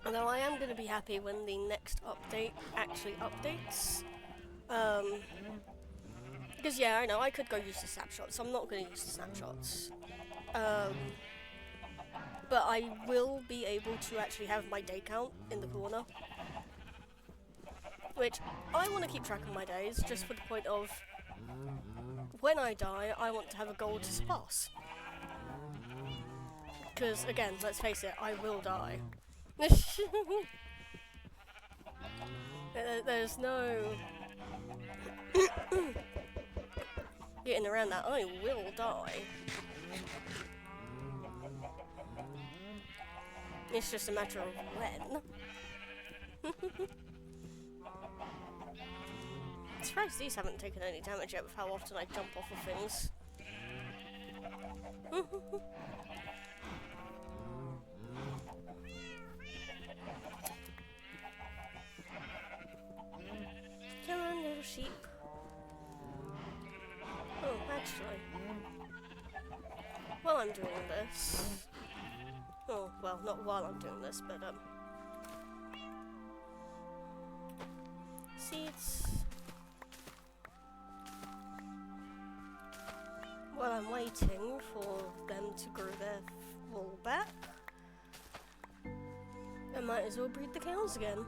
Although I am going to be happy when the next update actually updates. Because yeah, I know, I could go use the snapshots. I'm not going to use the snapshots. But I will be able to actually have my day count in the corner. Which, I want to keep track of my days, just for the point of, when I die, I want to have a goal to surpass. Because, again, let's face it, I will die. There's no getting around that. I will die. It's just a matter of when. I'm surprised these haven't taken any damage yet with how often I jump off of things. Come on, little sheep. Oh, actually, while I'm doing this... Oh, well, not while I'm doing this, but, seeds. While I'm waiting for them to grow their wool back, I might as well breed the cows again.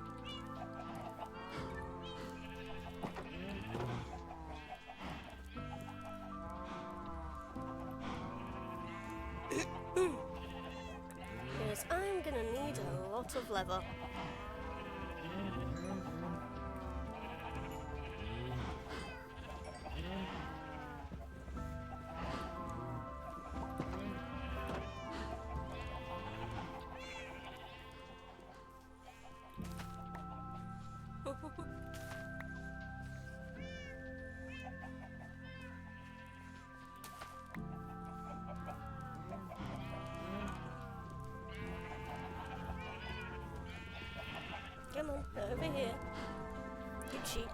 Because I'm gonna need a lot of leather. Come on, over here. You cheap.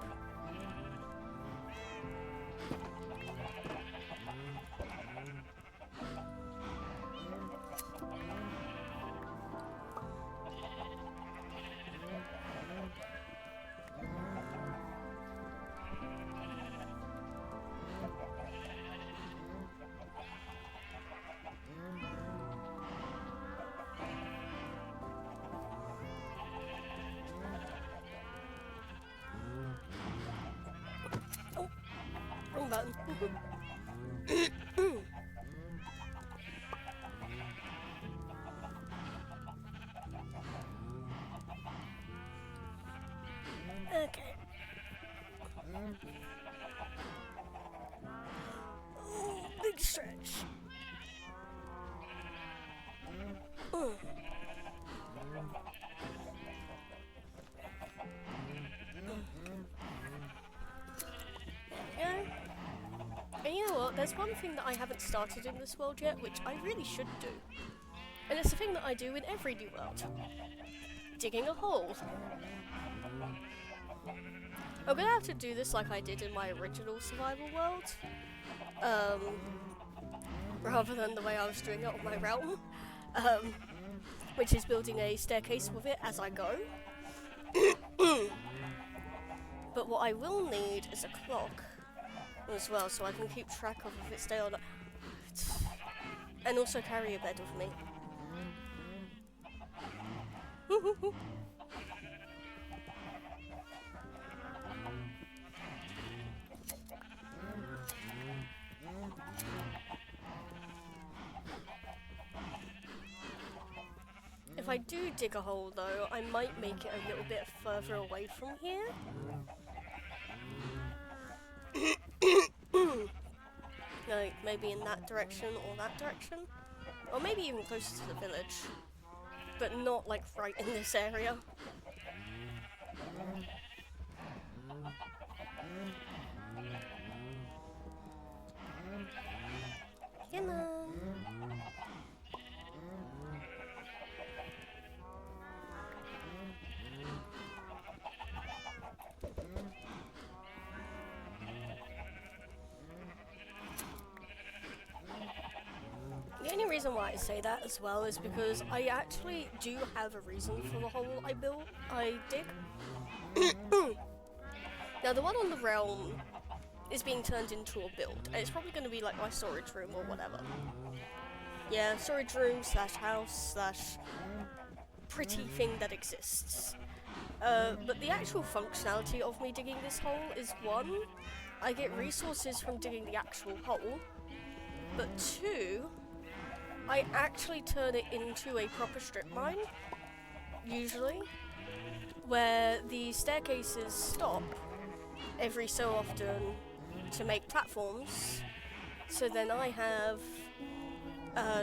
Wrong button. Okay. Oh, big stretch. And you know what, there's one thing that I haven't started in this world yet, which I really should do. And it's a thing that I do in every new world. Digging a hole. I'm gonna have to do this like I did in my original survival world. Rather than the way I was doing it on my realm. Which is building a staircase with it as I go. But what I will need is a clock as well, so I can keep track of if it's day or not. And also carry a bed with me. If I do dig a hole though, I might make it a little bit further away from here. Like, maybe in that direction or that direction. Or maybe even closer to the village. But not, like, right in this area. Come on. The only reason why I say that as well is because I actually do have a reason for the hole I dig. Now the one on the realm is being turned into a build, and it's probably going to be like my storage room or whatever. Yeah, storage room slash house slash pretty thing that exists. But the actual functionality of me digging this hole is one, I get resources from digging the actual hole, but two, I actually turn it into a proper strip mine, usually, where the staircases stop every so often to make platforms. So then I have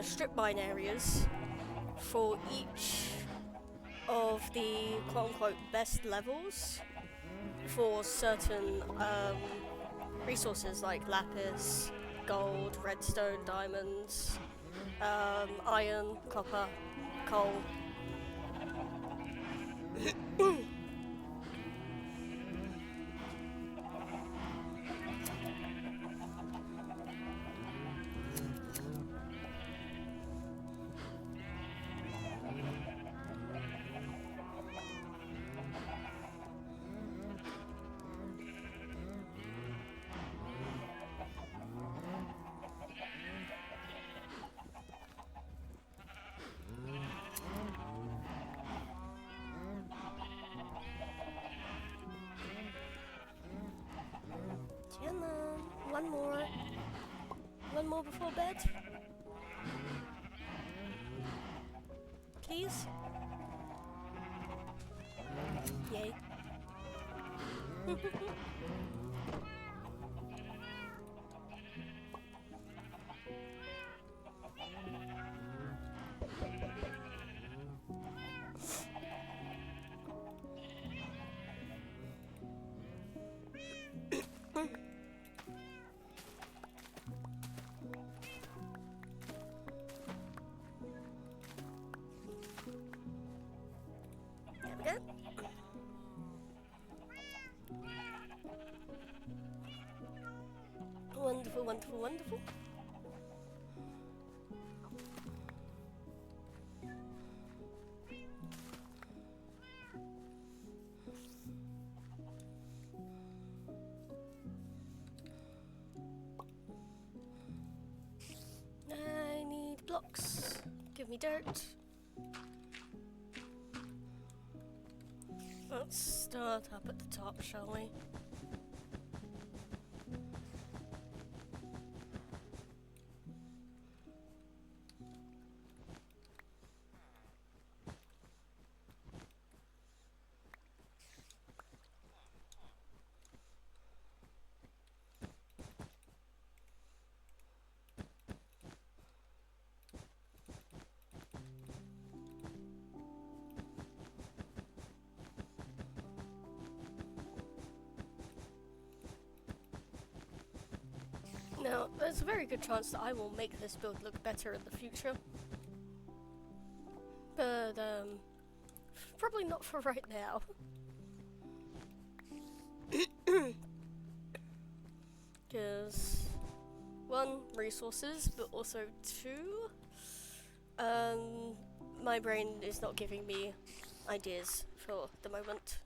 strip mine areas for each of the quote-unquote best levels for certain resources like lapis, gold, redstone, diamonds, iron, copper, coal. Come on, one more. One more before bed. Please? Yay. There we go. Wonderful, wonderful, wonderful. I need blocks. Give me dirt. Let's start up at the top, shall we? Now, there's a very good chance that I will make this build look better in the future. But, probably not for right now. Because, one, resources, but also two, my brain is not giving me ideas for the moment.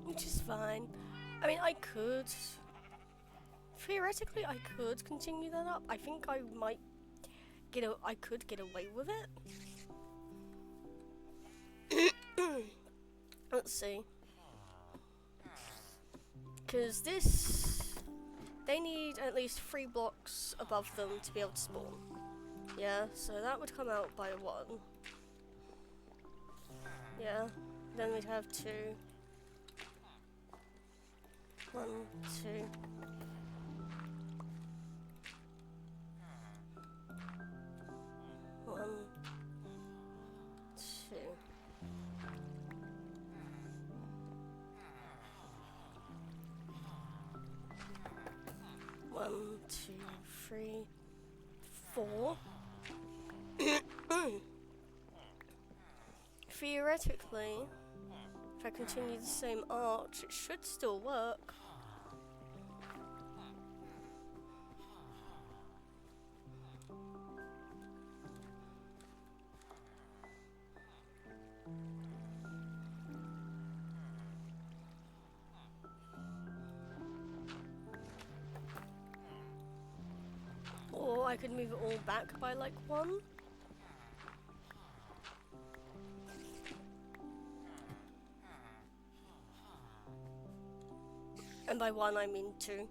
Which is fine. I mean, I could... Theoretically, I could continue that up. I think I might I could get away with it. Let's see. Because this... They need at least 3 blocks above them to be able to spawn. Yeah, so that would come out by 1. Yeah, then we'd have 2. 1, 2. One, 2. One, 2, 3, 4. Theoretically, if I continue the same arch, it should still work. Or I could move it all back by like 1. And by one, I mean two.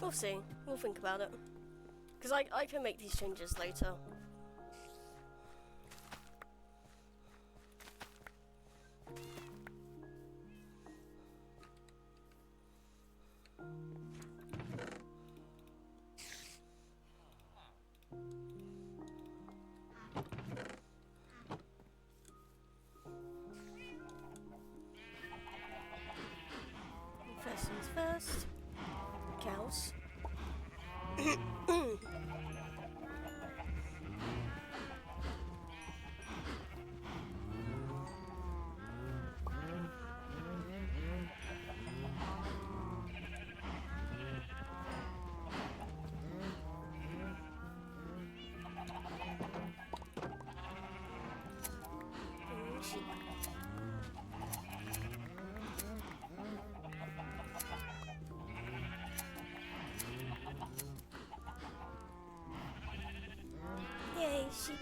We'll see. We'll think about it. Because I can make these changes later. First things first. Cows. Sheep. Yay, sheep.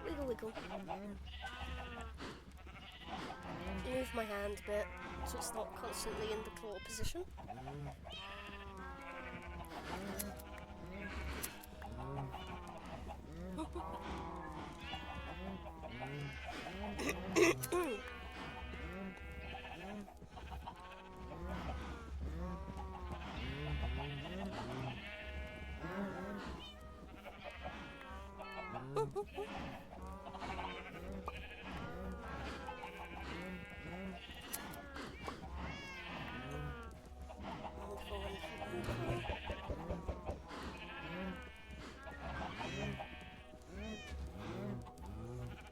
Wiggle, wiggle. Move my hand a bit so it's not constantly in the claw position.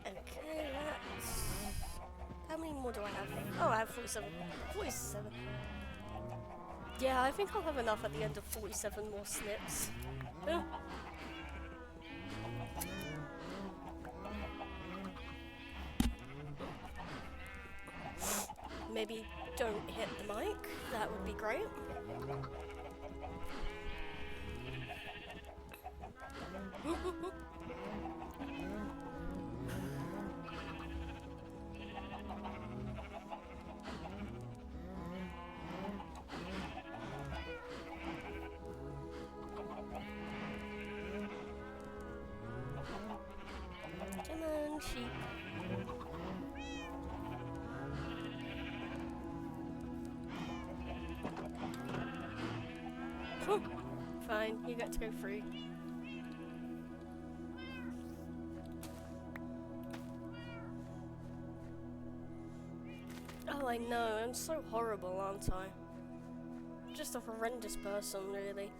Okay, that's... How many more do I have? Oh, I have 47. 47. Yeah, I think I'll have enough at the end of 47 more snips. Oh. Maybe don't hit the mic, that would be great. Come on, sheep. Fine, you get to go through. Oh, I know, I'm so horrible, aren't I? Just a horrendous person, really.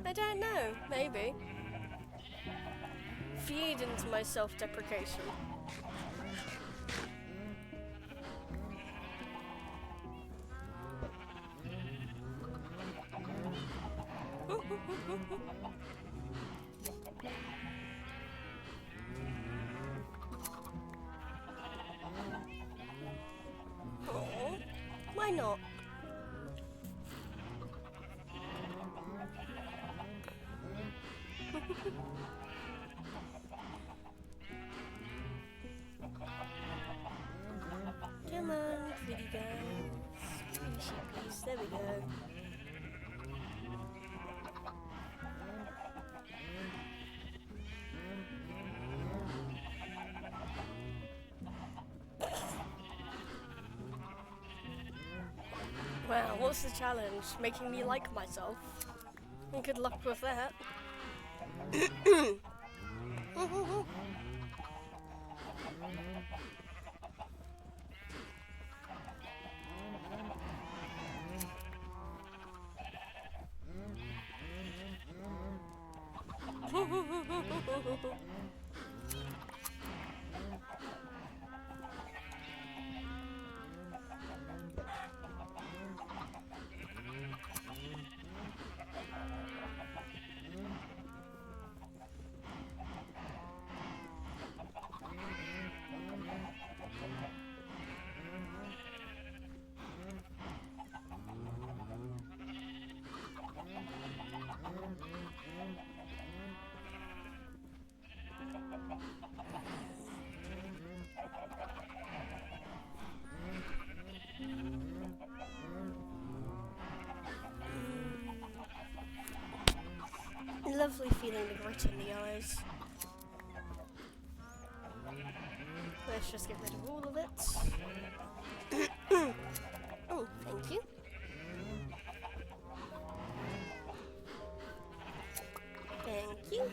I don't know, maybe. Feed into my self-deprecation. Oh, why not? Come on, pretty guys. Pretty sheepies. There we go. What's the challenge? Making me like myself. And good luck with that. Lovely feeling the grit in the eyes. Let's just get rid of all of it. Oh, thank you. Thank you.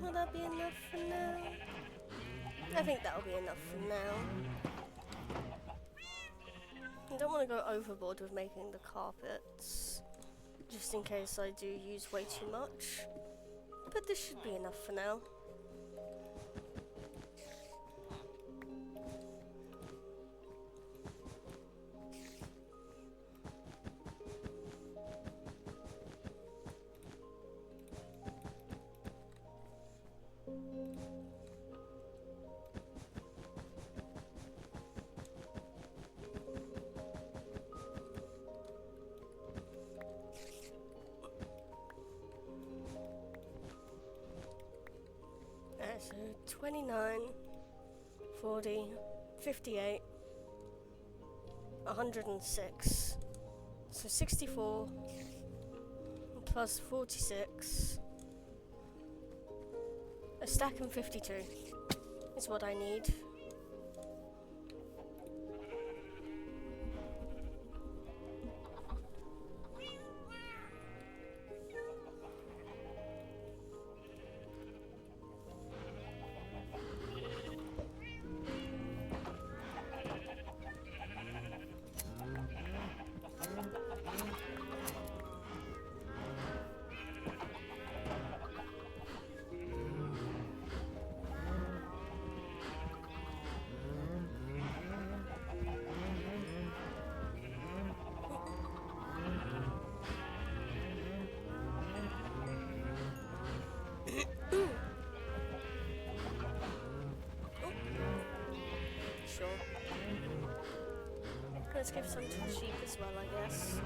Will that be enough for now? I think that'll be enough for now. I don't want to go overboard with making the carpets, just in case I do use way too much. But this should be enough for now. So 29, 40, 58, 106. So 64 plus 46. A stack and 52 is what I need. Sure. Let's give some to the sheep as well, I guess.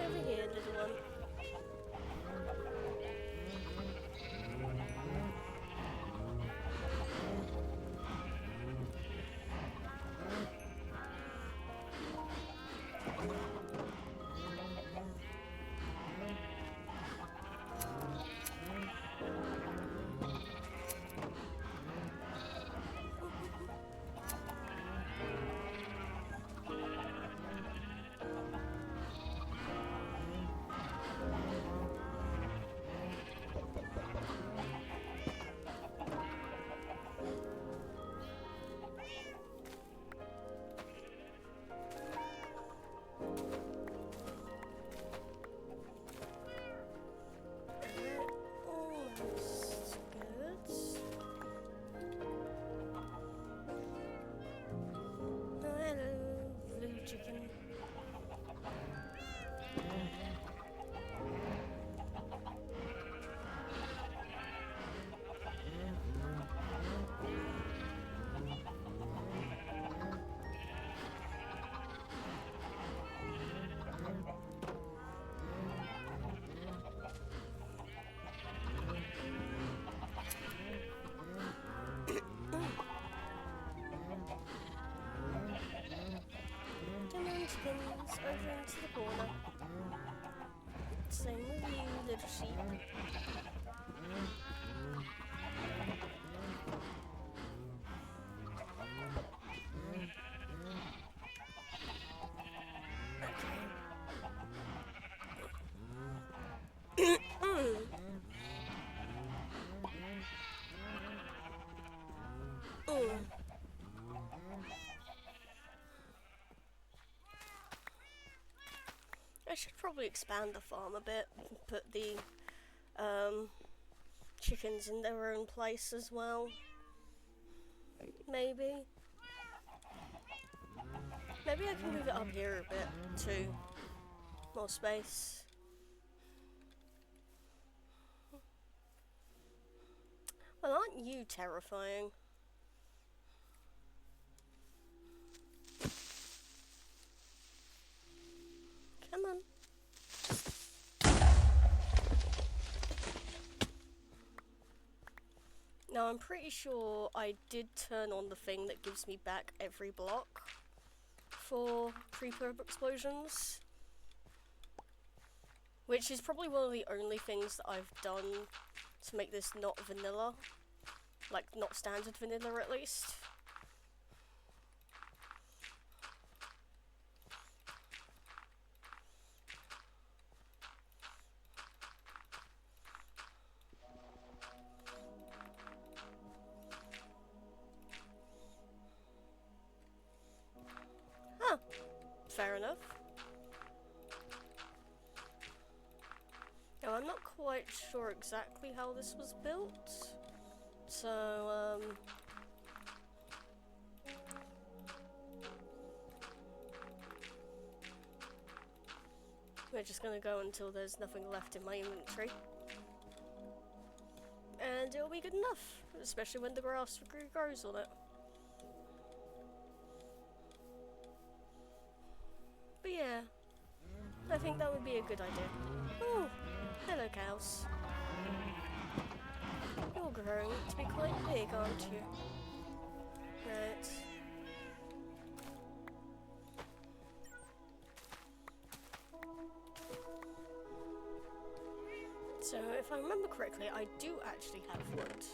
Over here, little one. Chickens over into the corner. Same with you, good sheep. I should probably expand the farm a bit, put the chickens in their own place as well. Maybe I can move it up here a bit too. More space. Well, aren't you terrifying? Come on. Now, I'm pretty sure I did turn on the thing that gives me back every block for creeper explosions. Which is probably one of the only things that I've done to make this not vanilla. Like, not standard vanilla at least. Huh. Fair enough. Now, I'm not quite sure exactly how this was built. So, we're just gonna go until there's nothing left in my inventory. And it'll be good enough, especially when the grass grows on it. But yeah, I think that would be a good idea. Oh, hello cows. You're growing to be quite big, aren't you? Right. So, if I remember correctly, I do actually have wood.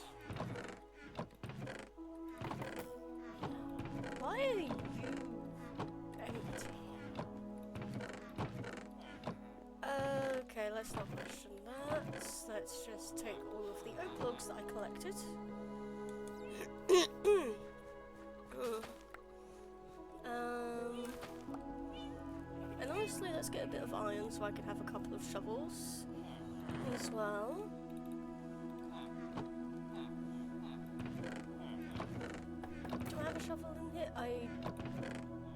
Why are you empty? Okay, let's not question that. Let's just take all of the oak logs that I collected. And honestly, let's get a bit of iron so I can have a couple of shovels as well. Do I have a shovel in here? I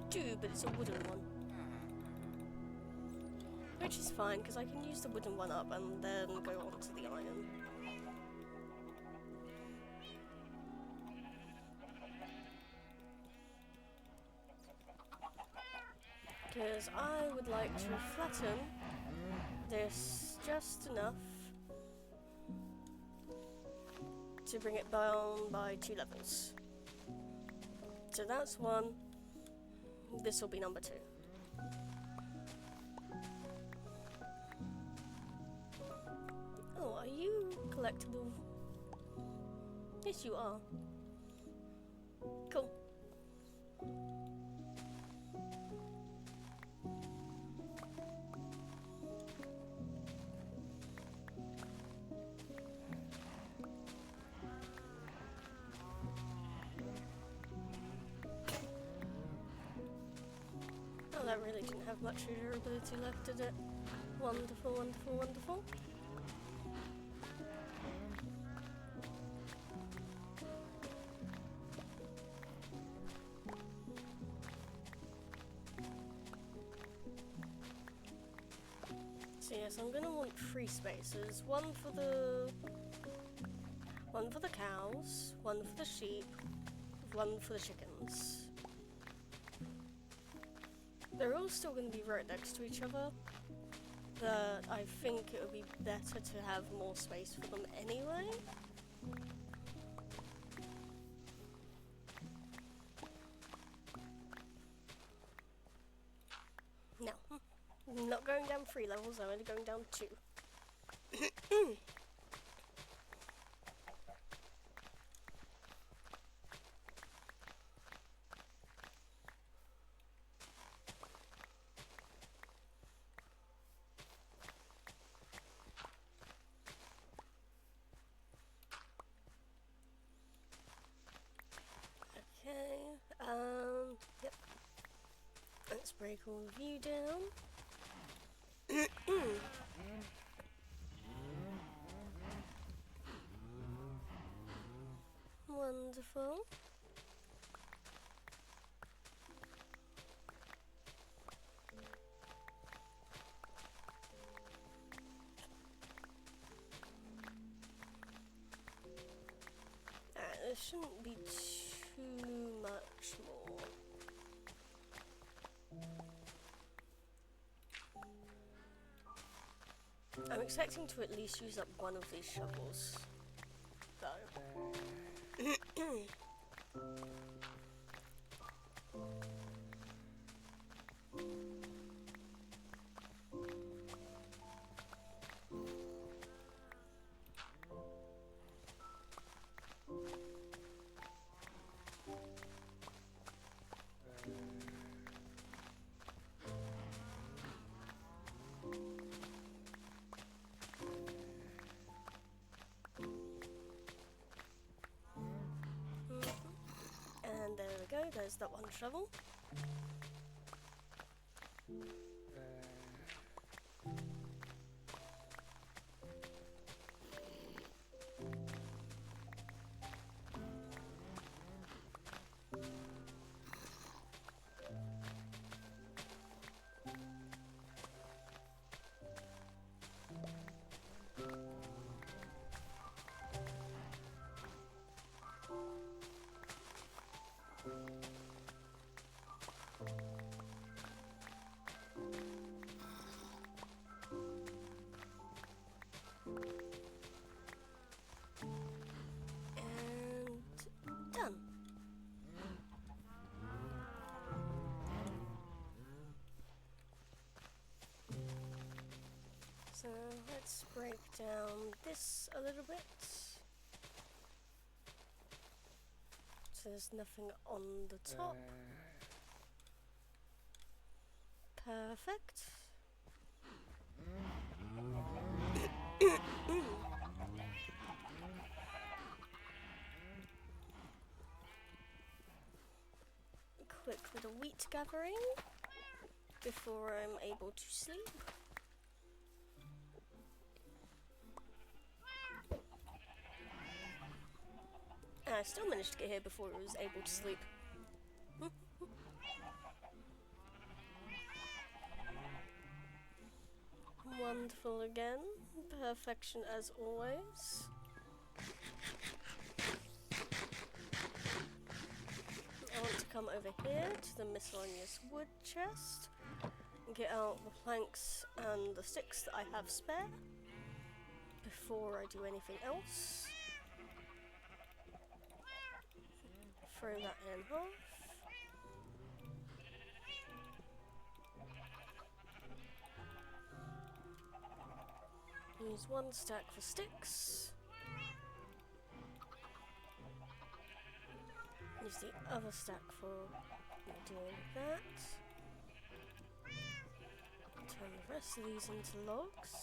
do, but it's a wooden one. Which is fine, because I can use the wooden one up and then go on to the iron. Because I would like to flatten this just enough to bring it down by 2 levels. So that's 1. This will be number 2. Oh, are you collectible? Yes, you are. Cool. Oh, that really didn't have much durability left, did it? Wonderful, wonderful, wonderful. So yes, I'm gonna want 3 spaces. One for the cows, one for the sheep, one for the chickens. They're all still going to be right next to each other, but I think it would be better to have more space for them anyway. No, I'm not going down 3 levels, I'm only going down 2. Okay, yep. Let's break all of you down. Wonderful. There shouldn't be too much more. I'm expecting to at least use up one of these shovels, though. And there we go, there's that one shovel. Done. So let's break down this a little bit. So there's nothing on the top. Perfect. Quick little wheat gathering before I'm able to sleep. And I still managed to get here before I was able to sleep. Wonderful again. Perfection as always. I want to come over here to the miscellaneous wood chest and get out the planks and the sticks that I have spare before I do anything else. Throw that in half. Use one stack for sticks. Use the other stack for doing that. Turn the rest of these into logs.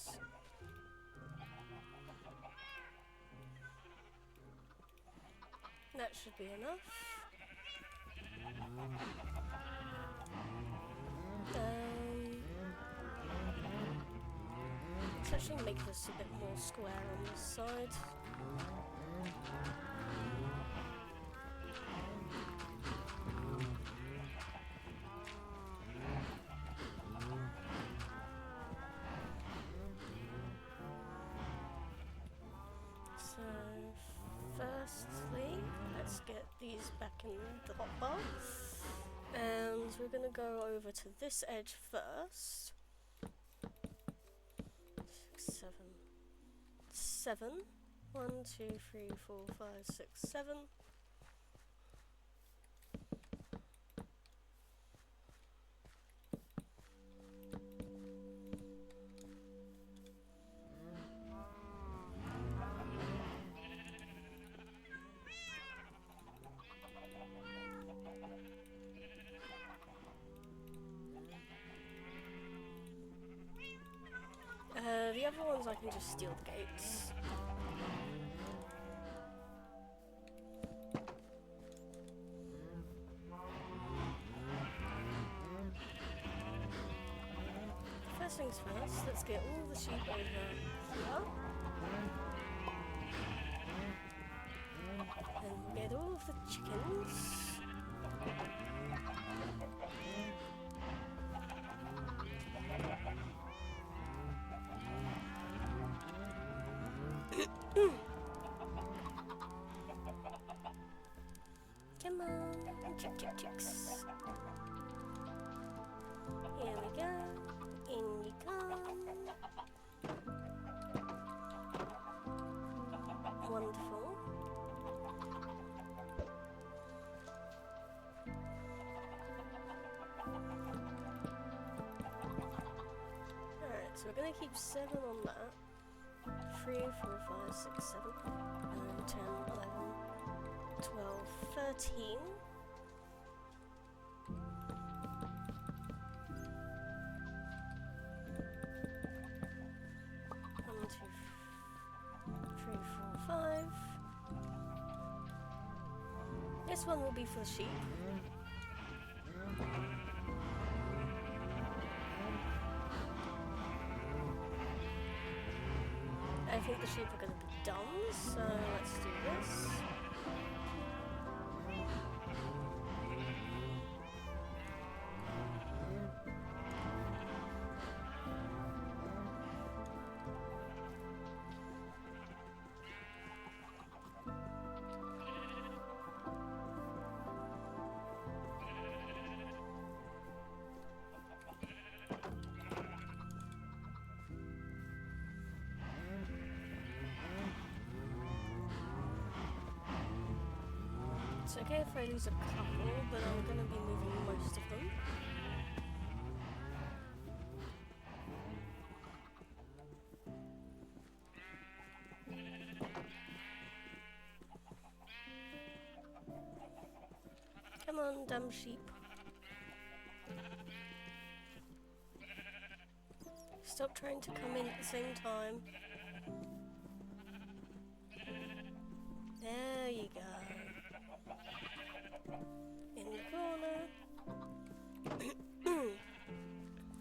That should be enough. Let's actually make this a bit more square on this side. So, firstly, let's get these back in the hotbar. And we're going to go over to this edge first. 6, 7. 7. 1, 2, 3, 4, 5, 6, 7. ones I can just steal the gates. First things first, let's get all the sheep over here. And get all of the chickens. Come on, chicks. Here we go. In you come. Wonderful. Alright, so we're gonna keep 7 on that. 3, 4, 5, 6, 7, 9, 10, 11, 12, 13. This one will be for the sheep. I think the sheep are going to be done, so let's do this. It's okay if I lose a couple, but I'm going to be moving most of them. Come on, dumb sheep. Stop trying to come in at the same time. There you go. In the corner.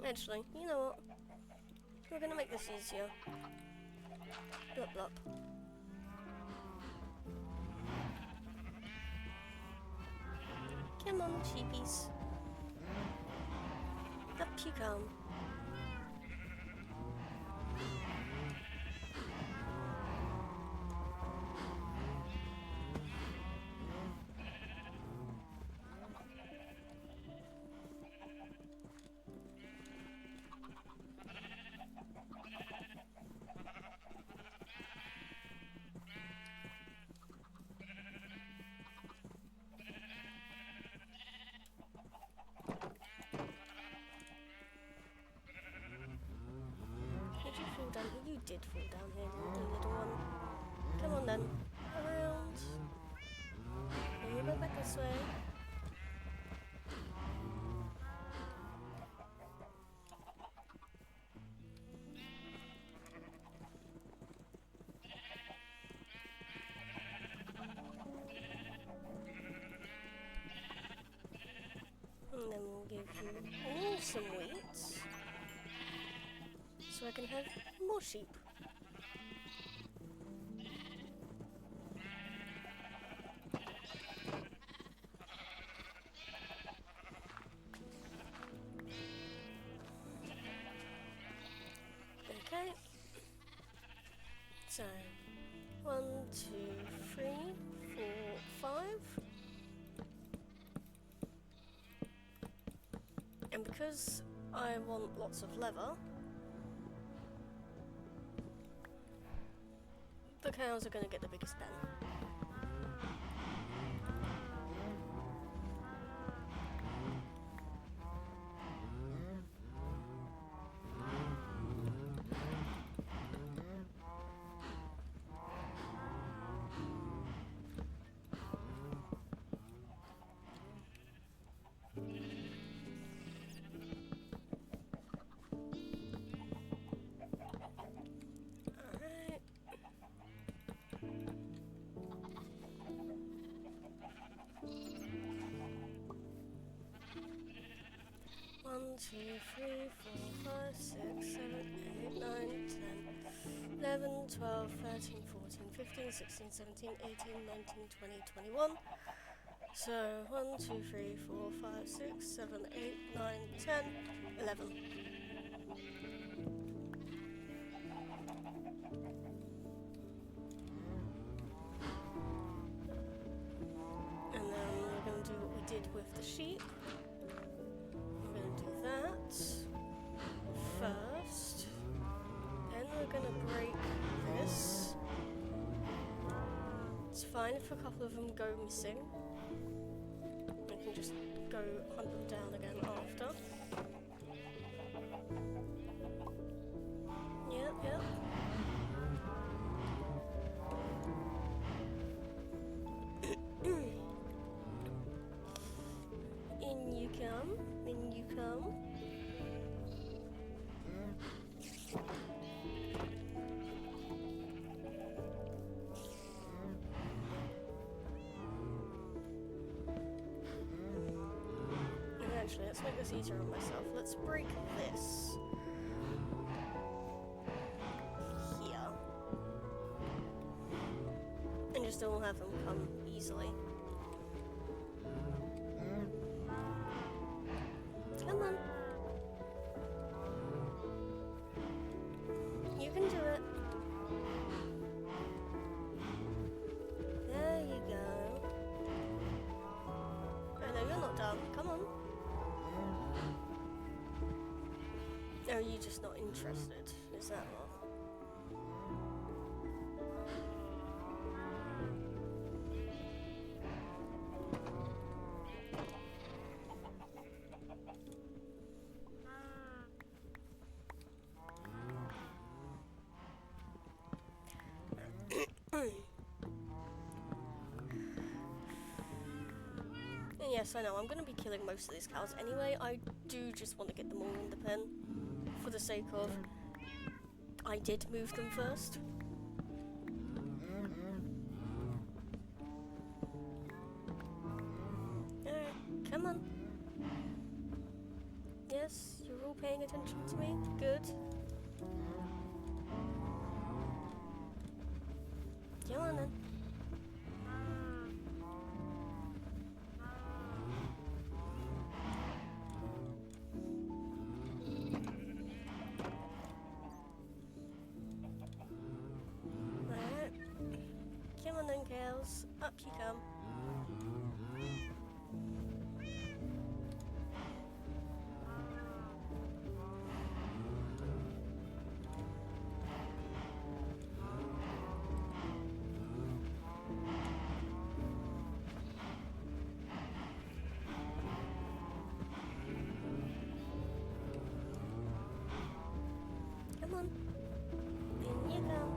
Actually, you know what? We're gonna make this easier. Blop blop. Come on, sheepies. Up you come. You did fall down here, didn't you, little one? Come on then. Around. Here you go back this way. And then we'll give you all some wheat, so I can have more sheep. Okay. So, 1, 2, 3, 4, 5. And because I want lots of leather, the cows are going to get the biggest pen. 2, 3, 4, 5, 6, 7, 8, 9, 10, 11, 12, 13, 14, 15, 16, 17, 18, 19, 20, 21. So 1, 2, 3, 4, 5, 6, 7, 8, 9, 10, 11. And then we're going to do what we did with the sheep. We're going to do that first. Then we're going to break this. It's fine if a couple of them go missing. We can just go hunt them down again after. Yep. In you come. Actually, let's make this easier on myself. Let's break this here. And just all have them come easily. Come on. You can do it. There you go. Oh no, you're not done. Come on. Or are you just not interested? Is that what? Yes, I know, I'm going to be killing most of these cows anyway. I do just want to get them all in the pen. For the sake of, I did move them first. Alright, come on. Yes, you're all paying attention to me. Good. Come on then. Come on then, cows. Up you come. Come on. In you come.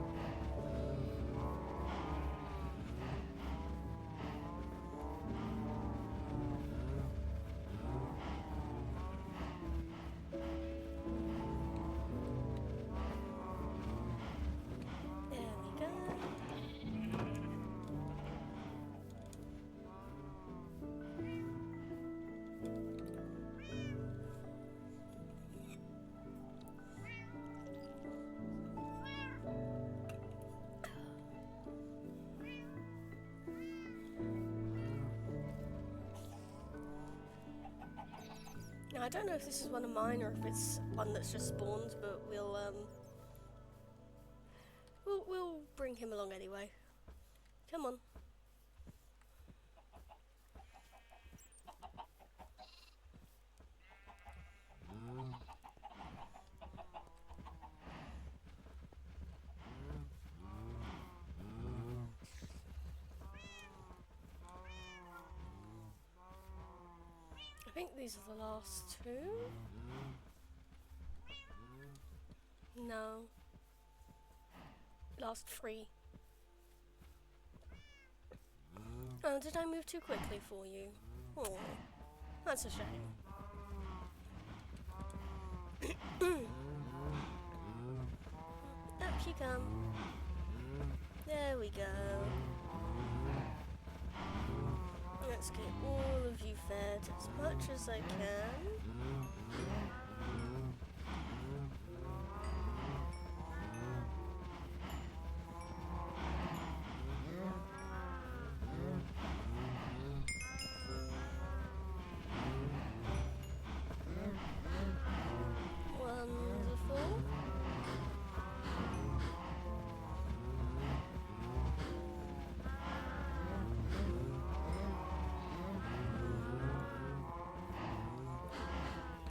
Now, I don't know if this is one of mine or if it's one that's just spawned, but we'll bring him along anyway. Come on. I think these are the last two. No. Last three. Oh, did I move too quickly for you? Oh, that's a shame. Up you come. There we go. Let's get all of you fed. ahead as much as I can. Wonderful.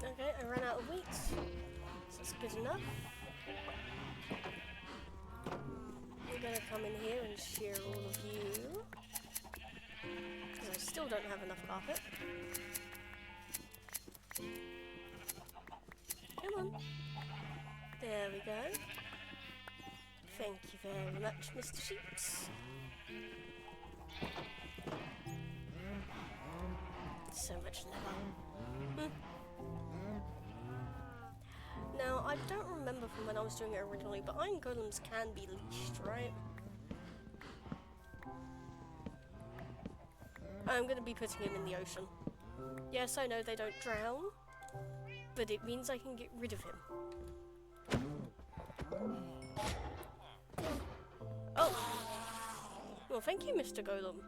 Okay, I ran out of wheat, so that's good enough. I'm gonna come in here and shear all of you, because I still don't have enough carpet. Come on. There we go. Thank you very much, Mr. Sheeps. So much leather. Now, I don't remember from when I was doing it originally, but iron golems can be leashed, right? I'm going to be putting him in the ocean. Yes, I know they don't drown, but it means I can get rid of him. Oh! Well, thank you, Mr. Golem.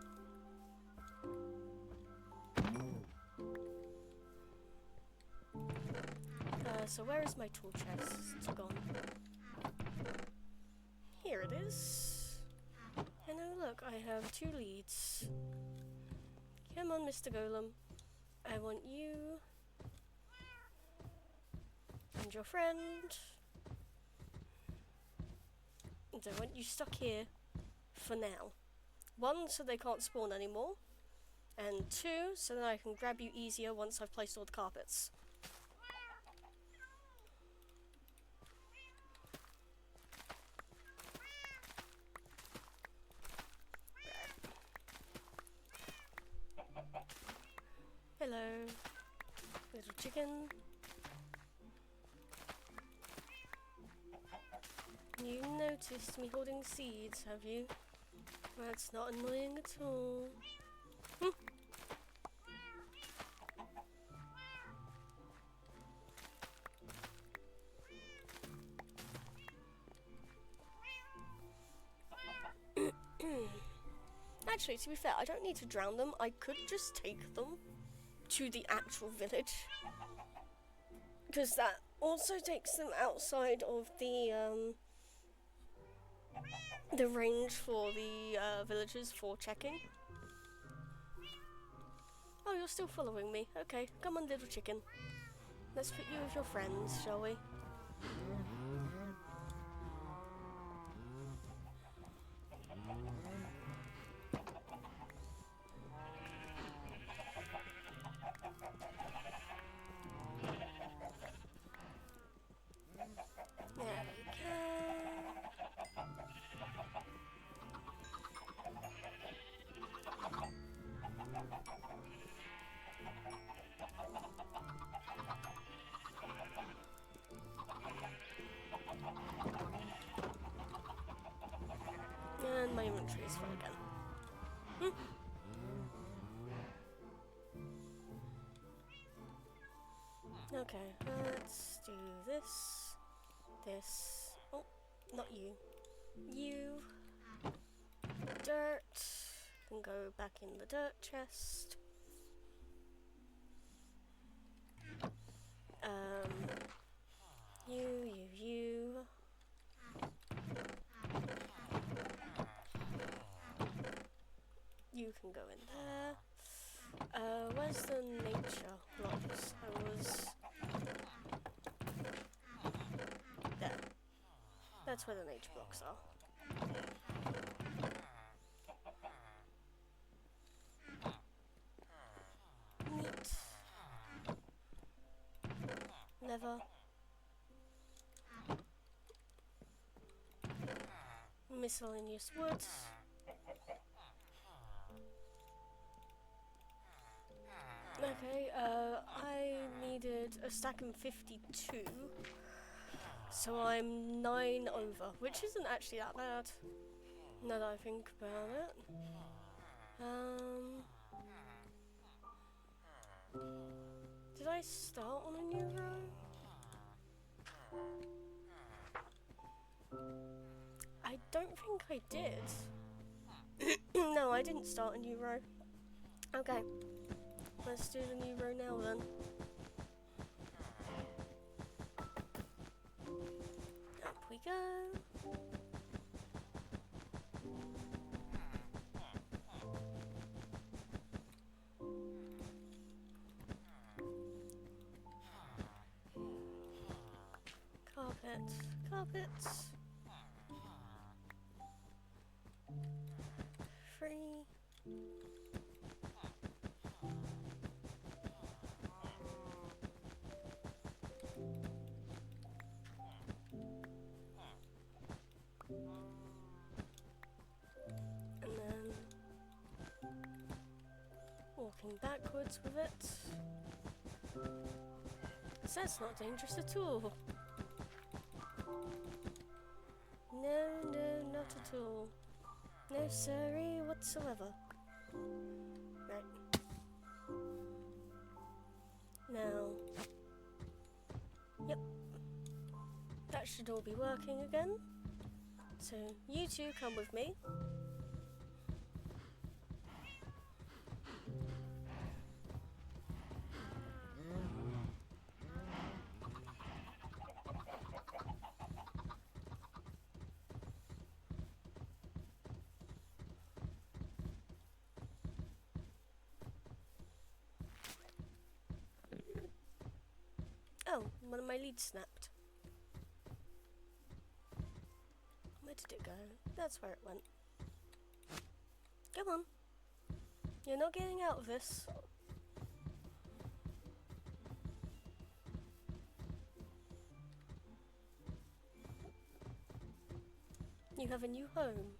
So where is my tool chest? It's gone. Here it is. And oh look, I have 2 leads. Come on, Mr. Golem. I want you and your friend. And I want you stuck here for now. 1, so they can't spawn anymore. And 2, so that I can grab you easier once I've placed all the carpets. Hello, little chicken. You noticed me holding seeds, have you? That's not annoying at all. Actually, to be fair, I don't need to drown them. I could just take them to the actual village, because that also takes them outside of the range for the villagers for checking. Oh, you're still following me. Okay, come on, little chicken. Let's put you with your friends, shall we? And my inventory is full again. Okay, let's do this. This. Oh, not you. You. Dirt. Can go back in the dirt chest. You. You can go in there. Where's the nature blocks? There. That's where the nature blocks are. Neat. Never. Miscellaneous wood. Okay, I needed a stack of 52, so I'm 9 over, which isn't actually that bad, now that I think about it. Did I start on a new row? I don't think I did. No, I didn't start a new row. Okay, let's do the new row now then. Up we go. Carpet, carpets. 3. And then walking backwards with it. So that's not dangerous at all. No, no, not at all. No sorry whatsoever. Right. Now. Yep. That should all be working again. So you two come with me. Oh, one of my leads snapped. Where did it go? That's where it went. Come on. You're not getting out of this. You have a new home.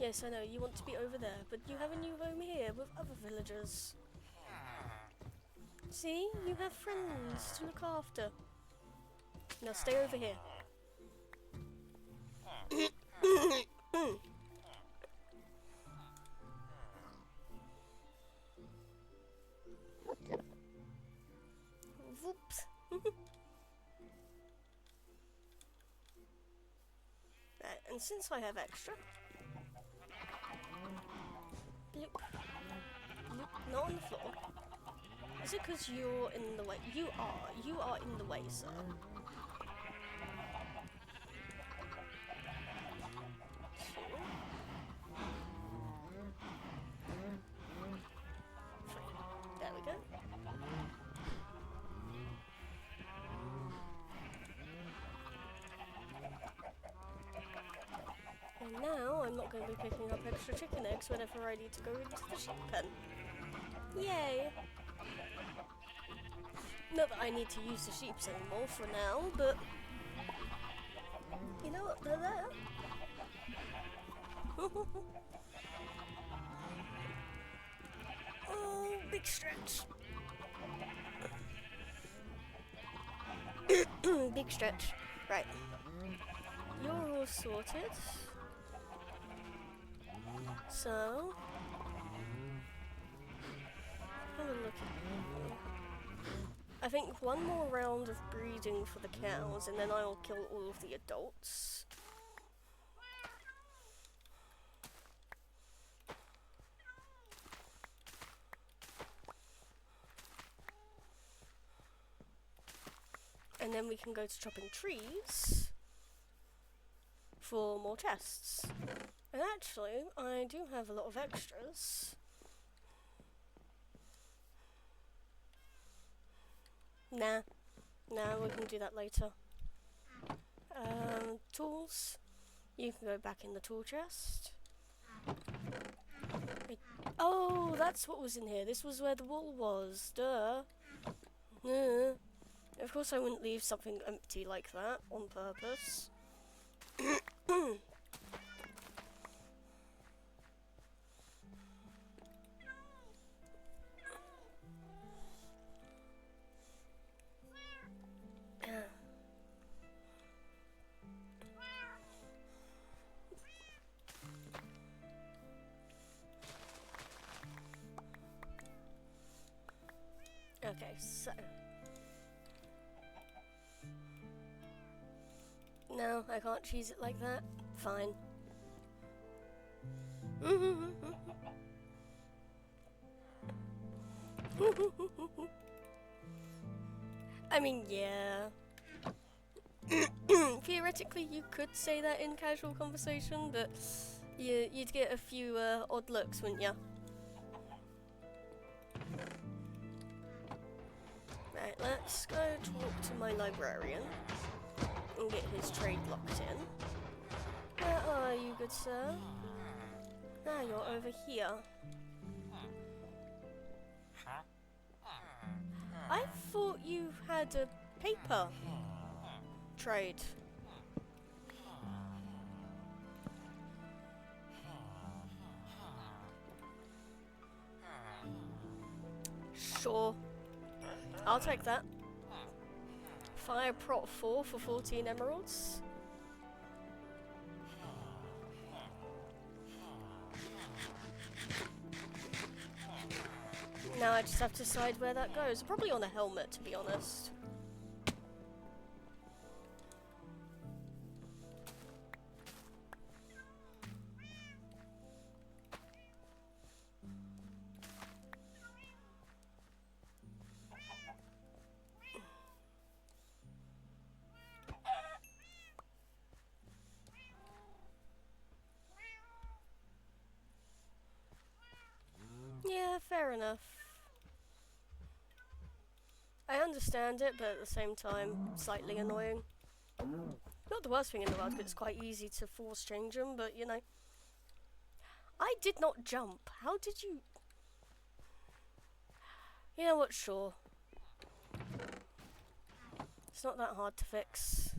Yes, I know, you want to be over there, but you have a new home here with other villagers. See? You have friends to look after. Now stay over here. Whoops. Right, and since I have extra... Bloop. Bloop. Not on the floor. Is it because you're in the way? You are in the way, sir. 2. 3. There we go. And now I'm not going to be picking up extra chicken eggs whenever I need to go into the sheep pen. Yay! Not that I need to use the sheeps anymore for now, but you know what, they're there. Oh, big stretch. Big stretch. Right. You're all sorted. So, have a look at you. I think one more round of breeding for the cows, and then I'll kill all of the adults. And then we can go to chopping trees for more chests. And actually, I do have a lot of extras. Nah, we can do that later. Tools. You can go back in the tool chest. Oh, that's what was in here. This was where the wool was. Duh. Of course I wouldn't leave something empty like that on purpose. Okay, so... No, I can't cheese it like that. Fine. I mean, yeah. Theoretically, you could say that in casual conversation, but you'd get a few odd looks, wouldn't you? Right, let's go talk to my librarian and get his trade locked in. Where are you, good sir? Ah, you're over here. I thought you had a paper trade. Sure. I'll take that. Fire prot 4 for 14 emeralds. Now I just have to decide where that goes. Probably on a helmet, to be honest. Yeah, fair enough. I understand it, but at the same time, slightly annoying. Not the worst thing in the world, because it's quite easy to force change them, but you know. I did not jump. How did you... You know what, sure. It's not that hard to fix.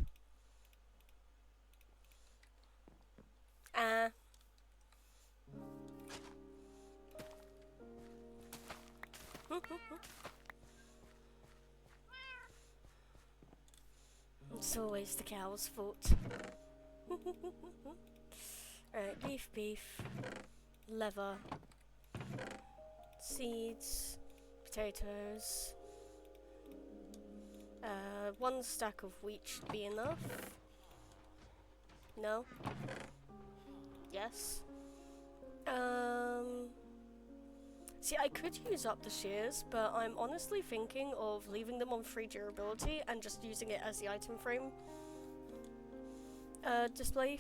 It's always the cow's fault. Alright, beef, leather, seeds, potatoes. 1 stack of wheat should be enough. No? Yes? See, I could use up the shears, but I'm honestly thinking of leaving them on 3 durability and just using it as the item frame display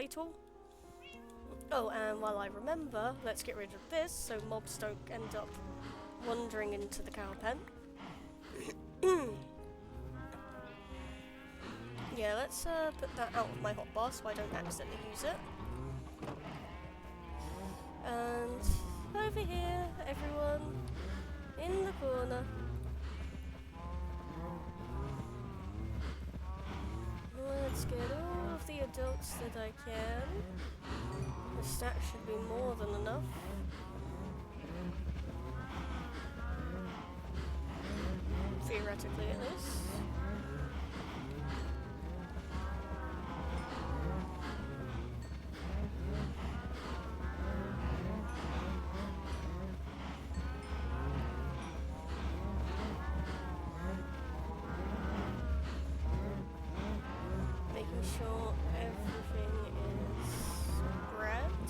tool. Oh, and while I remember, let's get rid of this so mobs don't end up wandering into the cow pen. Yeah, let's put that out of my hotbar so I don't accidentally use it. And over here, everyone, in the corner. Let's get all of the adults that I can. The stack should be more than enough. Theoretically, it is. Sure everything is bred.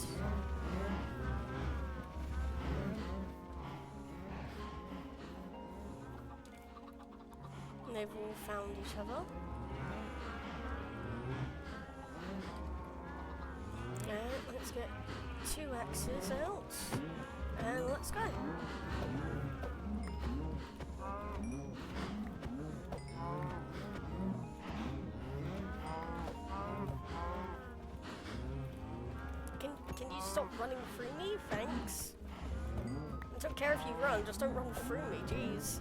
And they've all found each other. And let's get 2 axes out. And let's go. Can you stop running through me? Thanks. I don't care if you run, just don't run through me, jeez.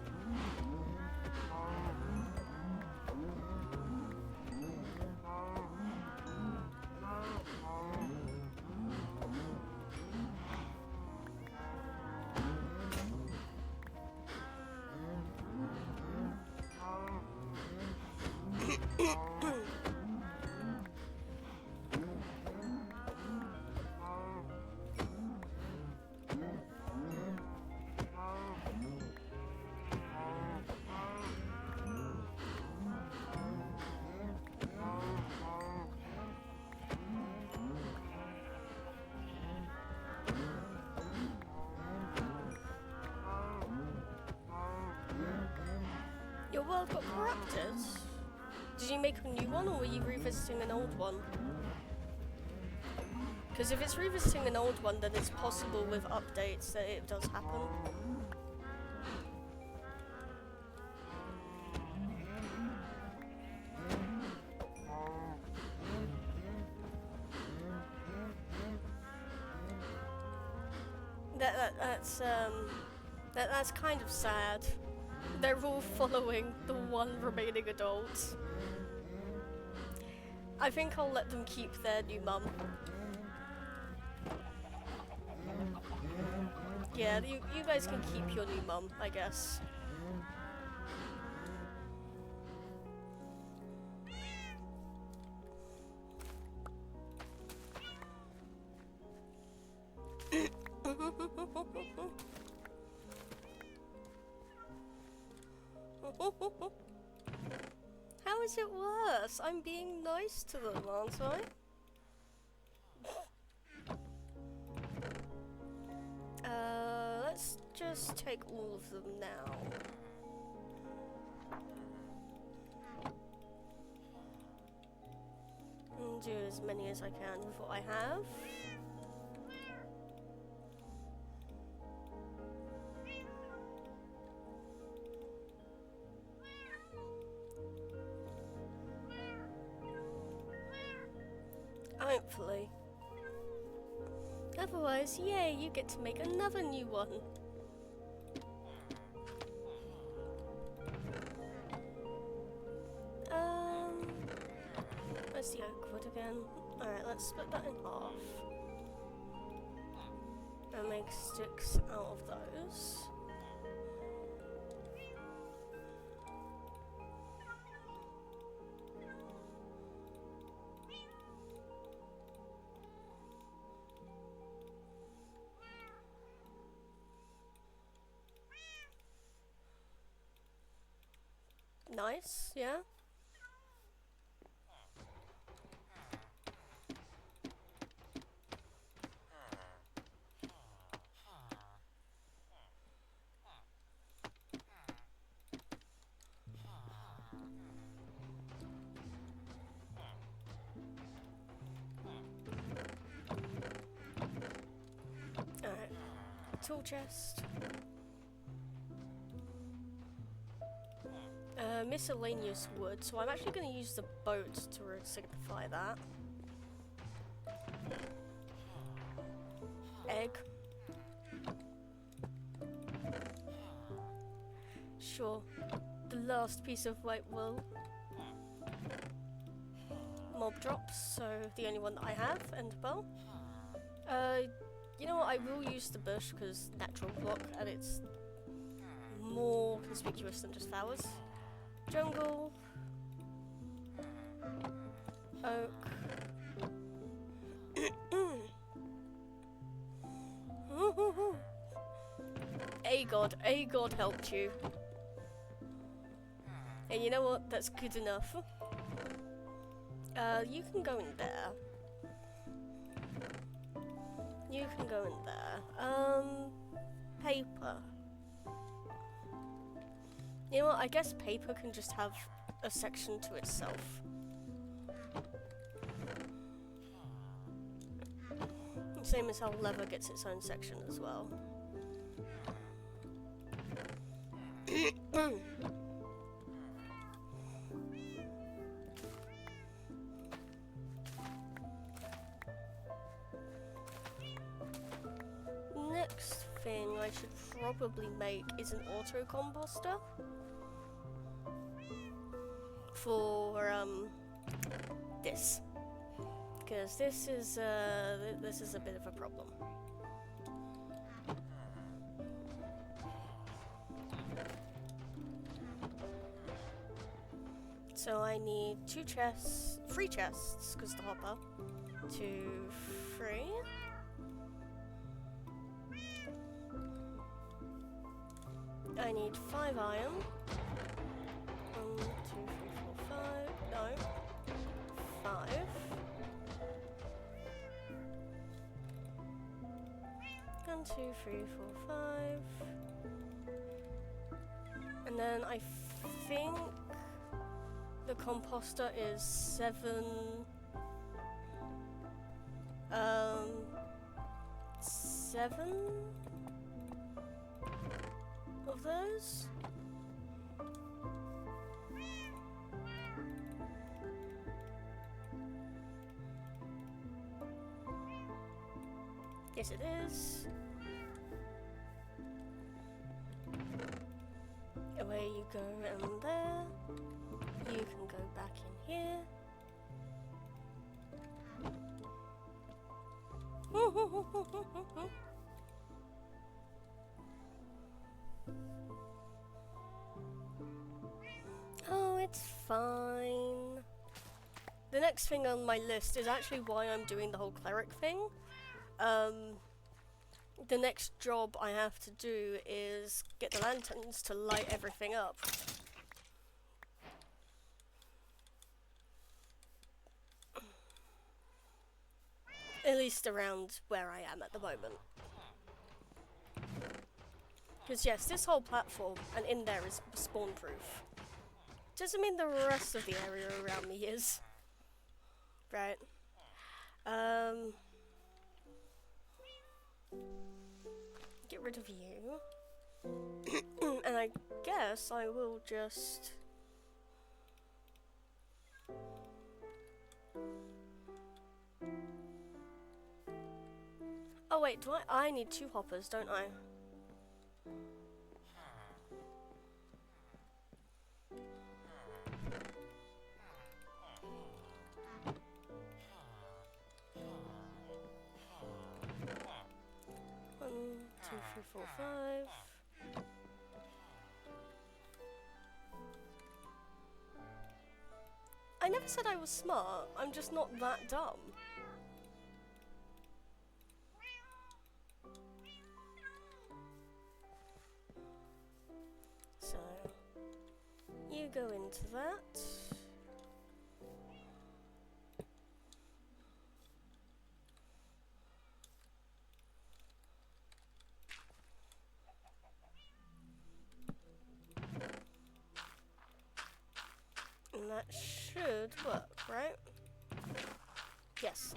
path got corrupted? Did you make a new one, or were you revisiting an old one? Because if it's revisiting an old one, then it's possible with updates that it does happen. That's kind of sad. They're all following the one remaining adult. I think I'll let them keep their new mum. Yeah, you guys can keep your new mum, I guess. How is it worse? I'm being nice to them, aren't I? Let's just take all of them now. And do as many as I can with what I have. Hopefully. Otherwise, yay, you get to make another new one. Where's the oak wood again? Alright, let's split that in half. And make sticks out of those. Nice, yeah. Alright. Tool chest. Miscellaneous wood, so I'm actually going to use the boat to signify that. Egg. Sure. The last piece of white wool. Mob drops, so the only one that I have, and bow. You know what, I will use the bush because natural block and it's more conspicuous than just flowers. Jungle, oak, a god helped you. And you know what, that's good enough. You can go in there. You can go in there. Paper. You know what, I guess paper can just have a section to itself. Same as how leather gets its own section as well. Next thing I should probably make is an auto composter for this, because this is a bit of a problem. So I need 3 chests, because the hopper. 2, 3. I need 5 iron. 1, 2, 3, 4, 5. No. 5. And 2, 3, 4, 5. And then I think the composter is 7 of those. Yes, it is. Away you go around there. You can go back in here. Oh, it's fine. The next thing on my list is actually why I'm doing the whole cleric thing. The next job I have to do is get the lanterns to light everything up. At least around where I am at the moment. Because yes, this whole platform and in there is spawn proof. Doesn't mean the rest of the area around me is. Right. Get rid of you. And I guess I will just... Oh wait, do I need 2 hoppers, don't I? One, 2, 3, 4, 5. I never said I was smart, I'm just not that dumb. So, you go into that. And that should work, right? Yes.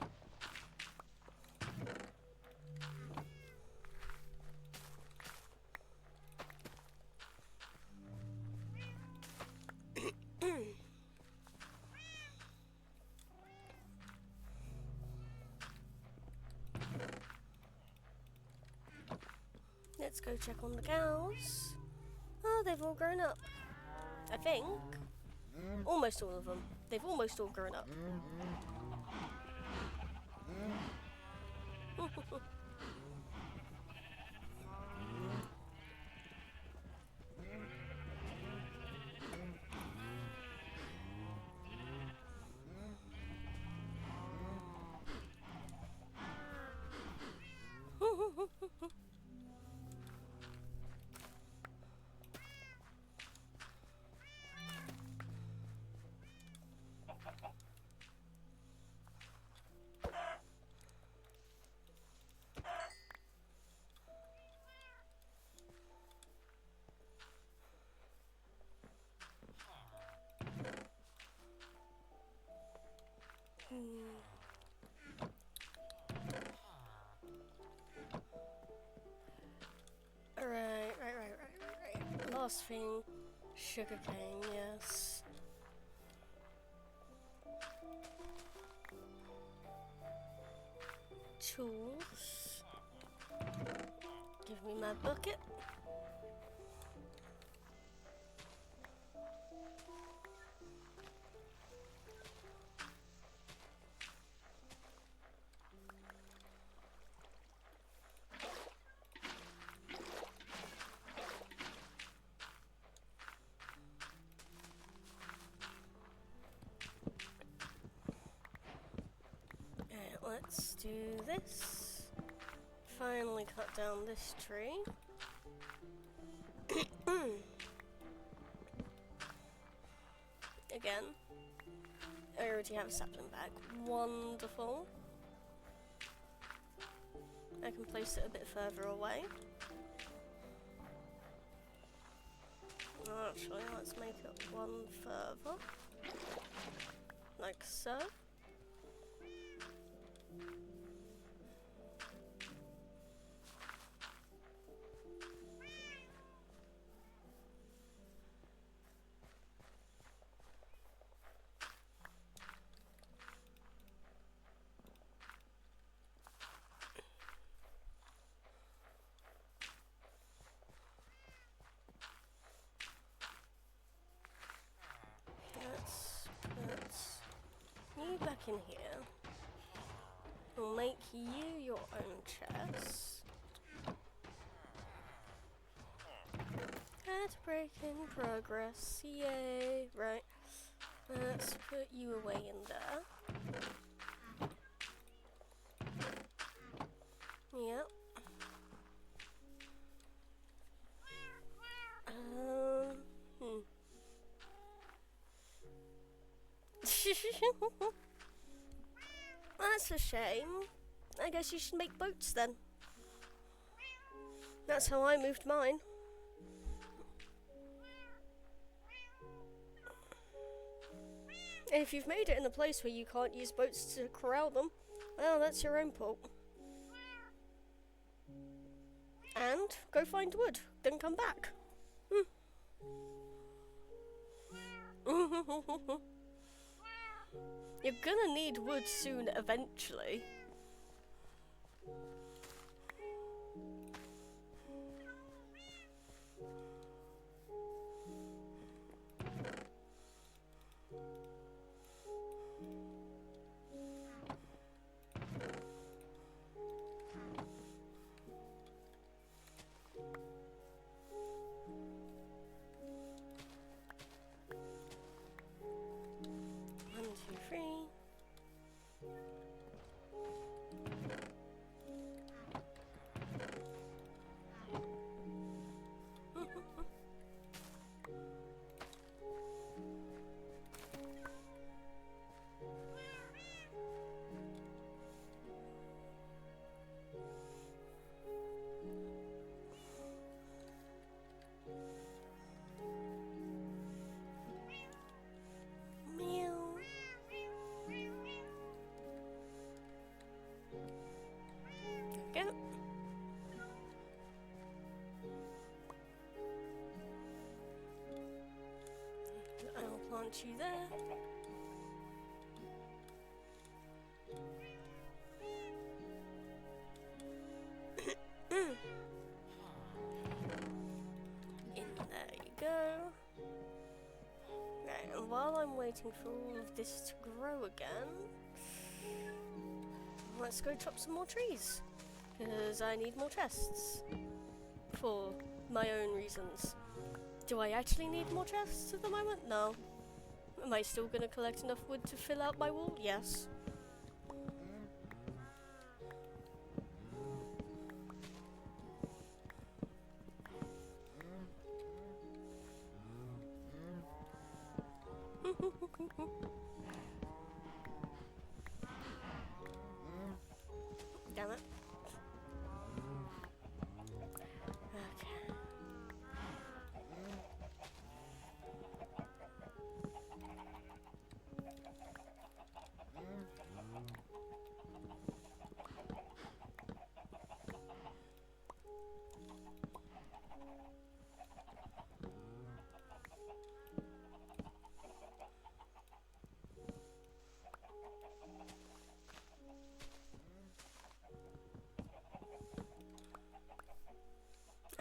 Let's go check on the cows. Oh, they've all grown up. I think. Almost all of them. They've almost all grown up. Right. Last thing, sugarcane, yes. Tools. Give me my bucket. Let's do this. Finally cut down this tree. Again, I already have a sapling bag. Wonderful. I can place it a bit further away. Actually, let's make it one further. Like so. Let's put you back in here. We'll make you your own chest. At break in progress, yay! Right, let's put you away in there. Yep. Hmm. That's a shame. I guess you should make boats then. That's how I moved mine. And if you've made it in a place where you can't use boats to corral them, well, that's your own fault. And go find wood, then come back. You're gonna need wood soon, eventually. I'll plant you there. In there you go. Right, and while I'm waiting for all of this to grow again, let's go chop some more trees. Because I need more chests. For my own reasons. Do I actually need more chests at the moment? No. Am I still going to collect enough wood to fill out my wall? Yes. Damn it.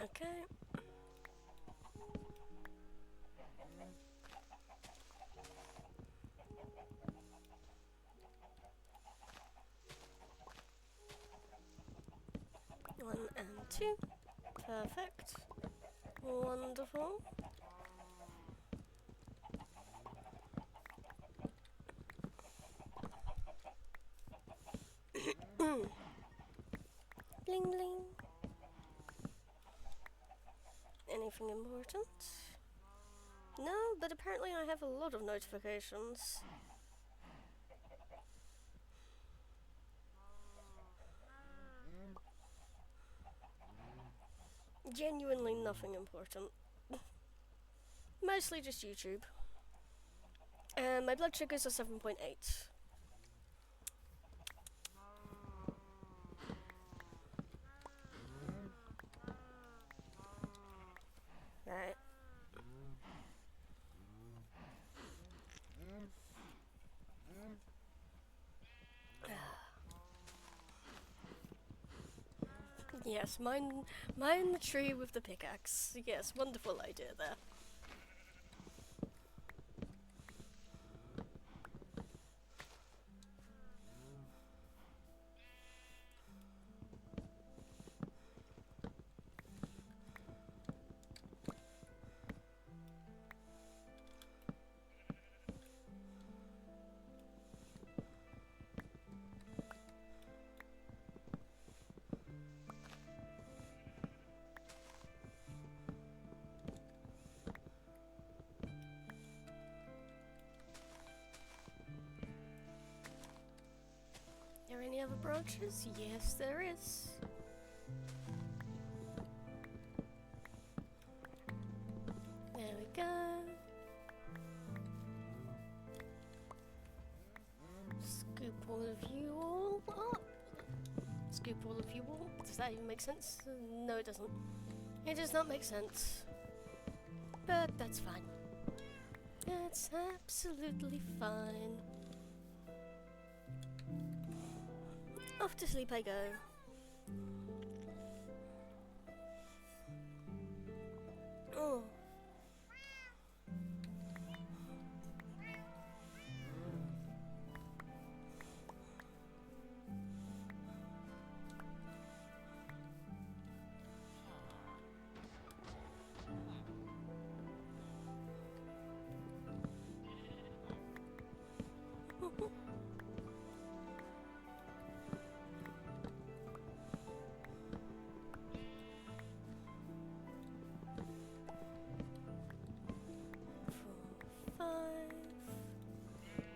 Okay. Okay. One and two. Perfect. Wonderful. Bling bling. Anything important? No, but apparently I have a lot of notifications. Genuinely nothing important. Mostly just YouTube. And my blood sugars are 7.8. Right. Yes, mine the tree with the pickaxe. Yes, wonderful idea there. Are there any other branches? Yes, there is. There we go. Scoop all of you all up. Scoop all of you all. Does that even make sense? No, it doesn't. It does not make sense. But that's fine. That's absolutely fine. Off to sleep I go. Oh.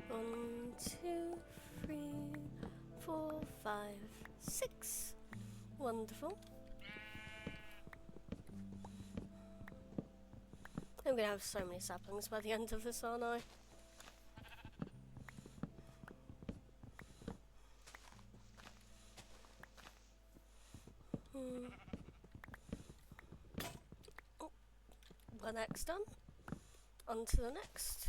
One, two, three, 4, 5, 6. Wonderful. I'm gonna have so many saplings by the end of this, aren't I? Oh, one X done. On to the next.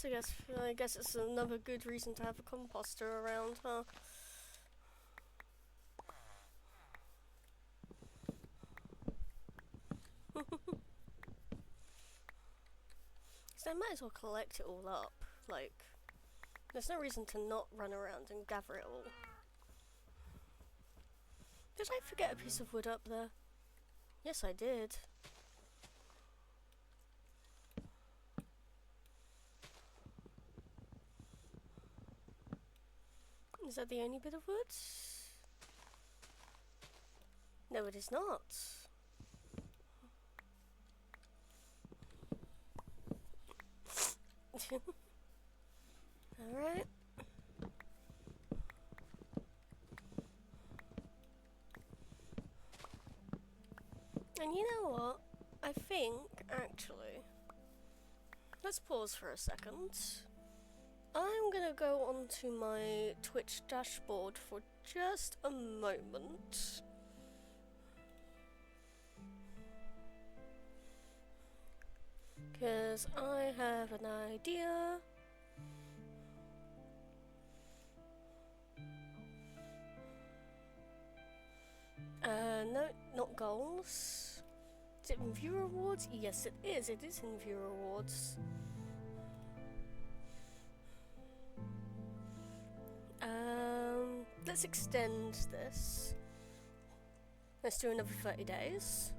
Yeah, so I guess it's another good reason to have a composter around, huh? So I might as well collect it all up. Like, there's no reason to not run around and gather it all. Did I forget a piece of wood up there? Yes, I did. Is that the only bit of wood? No, it is not. Alright. And you know what? I think, actually, let's pause for a second. I'm gonna go onto my Twitch dashboard for just a moment. Because I have an idea. No, not goals. Is it in viewer awards? Yes, it is. It is in viewer awards. Let's extend this. Let's do another 30 days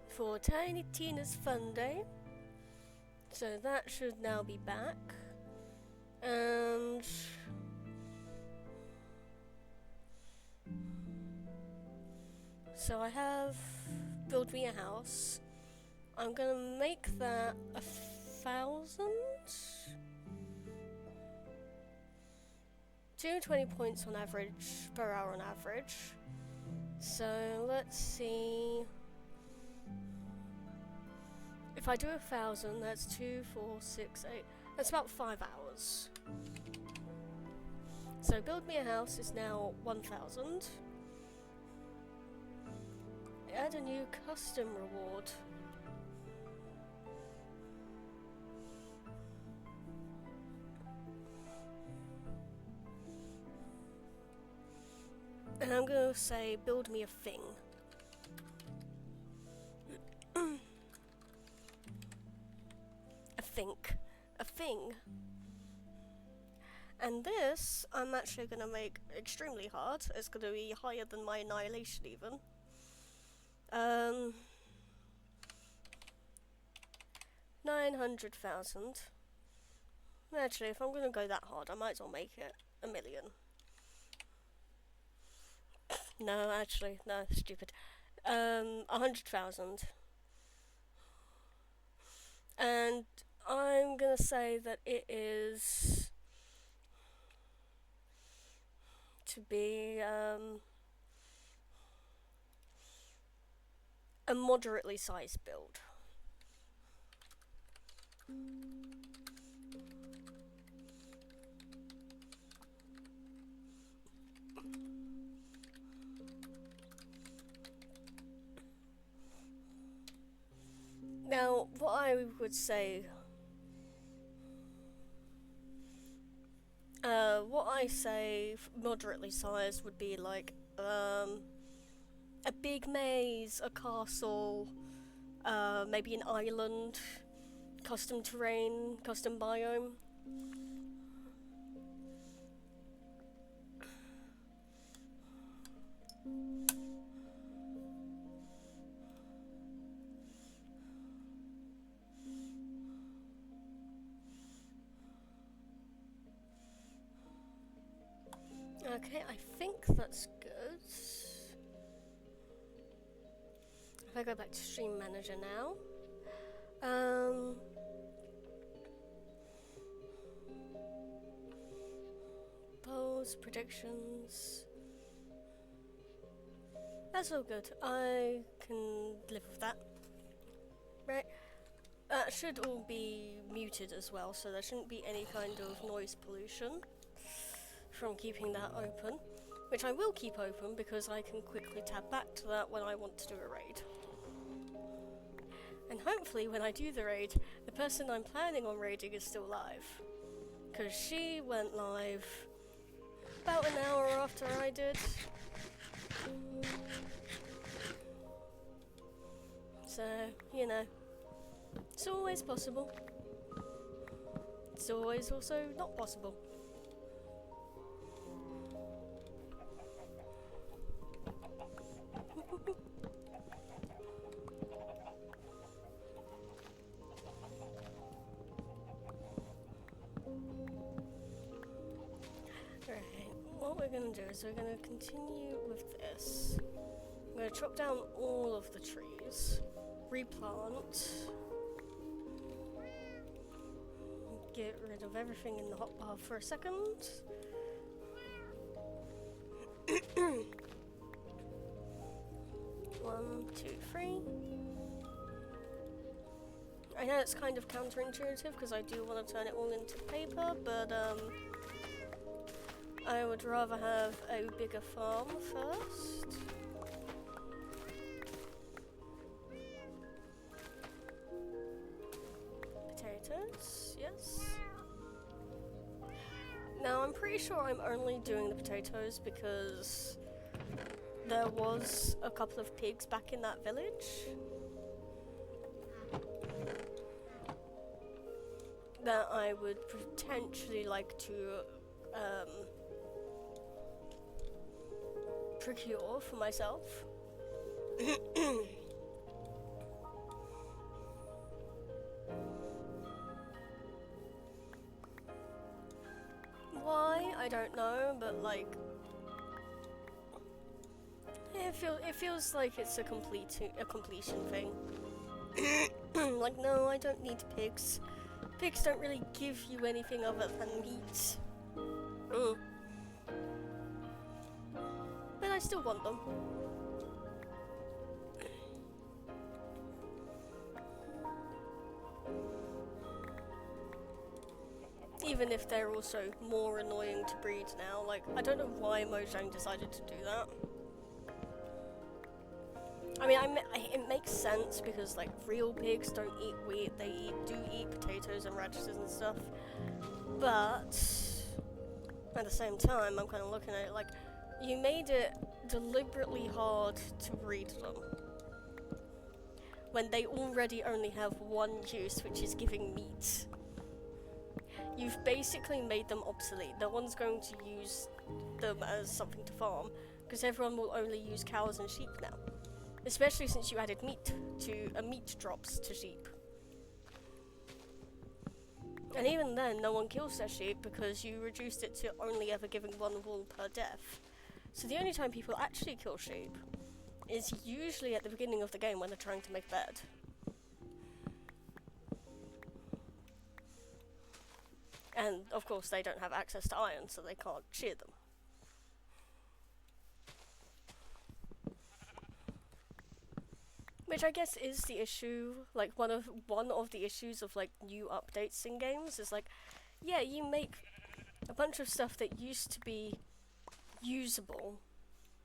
for Tiny Tina's Fun Day. So that should now be back. And so I have build me a house. I'm gonna make that 1,000 do 20 points on average, per hour on average. So let's see. If I do 1,000, that's 2, 4, 6, 8. That's about 5 hours. So build me a house is now 1,000. Add a new custom reward. And I'm gonna say build me a thing. A thing. And this, I'm actually going to make extremely hard. It's going to be higher than my annihilation even. 900,000. Actually, if I'm going to go that hard, I might as well make it 1,000,000. No, actually, no, stupid. 100,000. And I'm going to say that it is to be a moderately sized build. Now, what I would say, moderately sized would be like a big maze, a castle, maybe an island, custom terrain, custom biome. Okay, I think that's good. If I go back to Stream Manager now, polls, predictions. That's all good. I can live with that. Right. That should all be muted as well, so there shouldn't be any kind of noise pollution from keeping that open, which I will keep open because I can quickly tab back to that when I want to do a raid. And hopefully when I do the raid, the person I'm planning on raiding is still live, because she went live about an hour after I did. So, you know, it's always possible. It's always also not possible. What we're going to do is we're going to continue with this. I'm going to chop down all of the trees, replant, get rid of everything in the hotbar for a second. 1, 2, 3. I know it's kind of counterintuitive because I do want to turn it all into paper, but I would rather have a bigger farm first. Potatoes, yes. Now I'm pretty sure I'm only doing the potatoes because there was a couple of pigs back in that village that I would potentially like to procure for myself. Why? I don't know, but like it feels like it's a completion thing. Like, no, I don't need pigs. Pigs don't really give you anything other than meat. still want them. Even if they're also more annoying to breed now. Like, I don't know why Mojang decided to do that. I mean, it makes sense because, like, real pigs don't eat wheat. They do eat potatoes and radishes and stuff. But at the same time, I'm kind of looking at it like, you made it deliberately hard to breed them when they already only have one use, which is giving meat. You've basically made them obsolete. No one's going to use them as something to farm, because everyone will only use cows and sheep now. Especially since you added meat drops to sheep. And even then, no one kills their sheep because you reduced it to only ever giving one wool per death. So the only time people actually kill sheep is usually at the beginning of the game when they're trying to make a bed. And of course they don't have access to iron, so they can't shear them. Which I guess is the issue, like one of the issues of like new updates in games is like, yeah, you make a bunch of stuff that used to be usable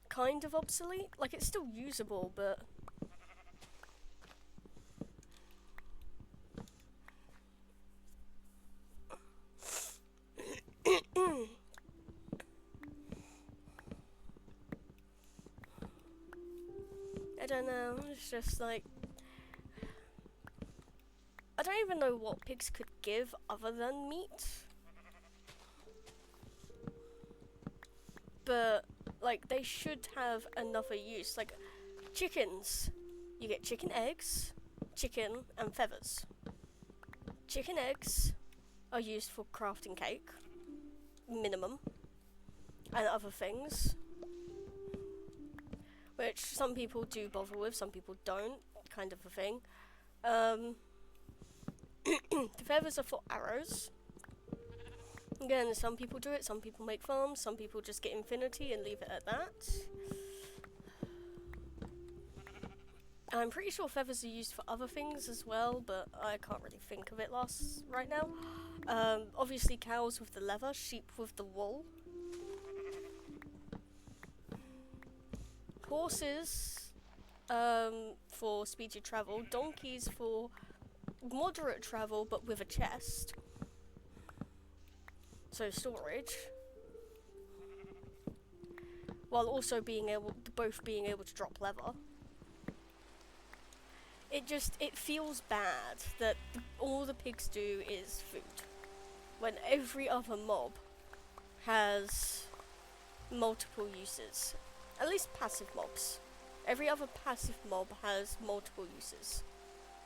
kind of obsolete. Like, it's still usable, but I don't know, it's just like, I don't even know what pigs could give other than meat. But, like, they should have another use. Like, chickens. You get chicken eggs, chicken, and feathers. Chicken eggs are used for crafting cake, minimum, and other things. Which some people do bother with, some people don't, kind of a thing. The feathers are for arrows. Again, some people do it, some people make farms, some people just get infinity and leave it at that. I'm pretty sure feathers are used for other things as well, but I can't really think of it right now. Obviously cows with the leather, sheep with the wool. Horses for speedy travel, donkeys for moderate travel but with a chest. So storage. While also both being able to drop leather. It feels bad that all the pigs do is food. When every other mob has multiple uses. At least passive mobs. Every other passive mob has multiple uses.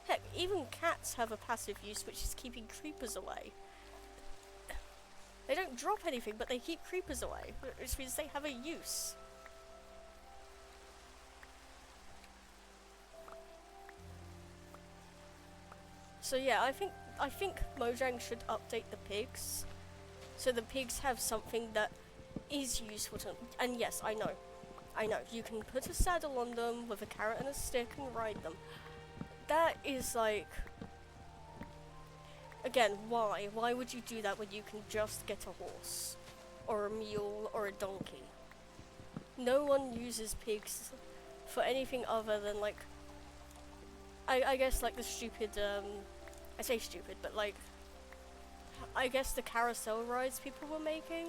Heck, even cats have a passive use, which is keeping creepers away. They don't drop anything, but they keep creepers away, which means they have a use. So yeah, I think Mojang should update the pigs, so the pigs have something that is useful to them. And yes, I know, you can put a saddle on them with a carrot and a stick and ride them. That is like, again, why? Why would you do that when you can just get a horse, or a mule, or a donkey? No one uses pigs for anything other than like, I guess like the stupid, I say stupid, but like, I guess the carousel rides people were making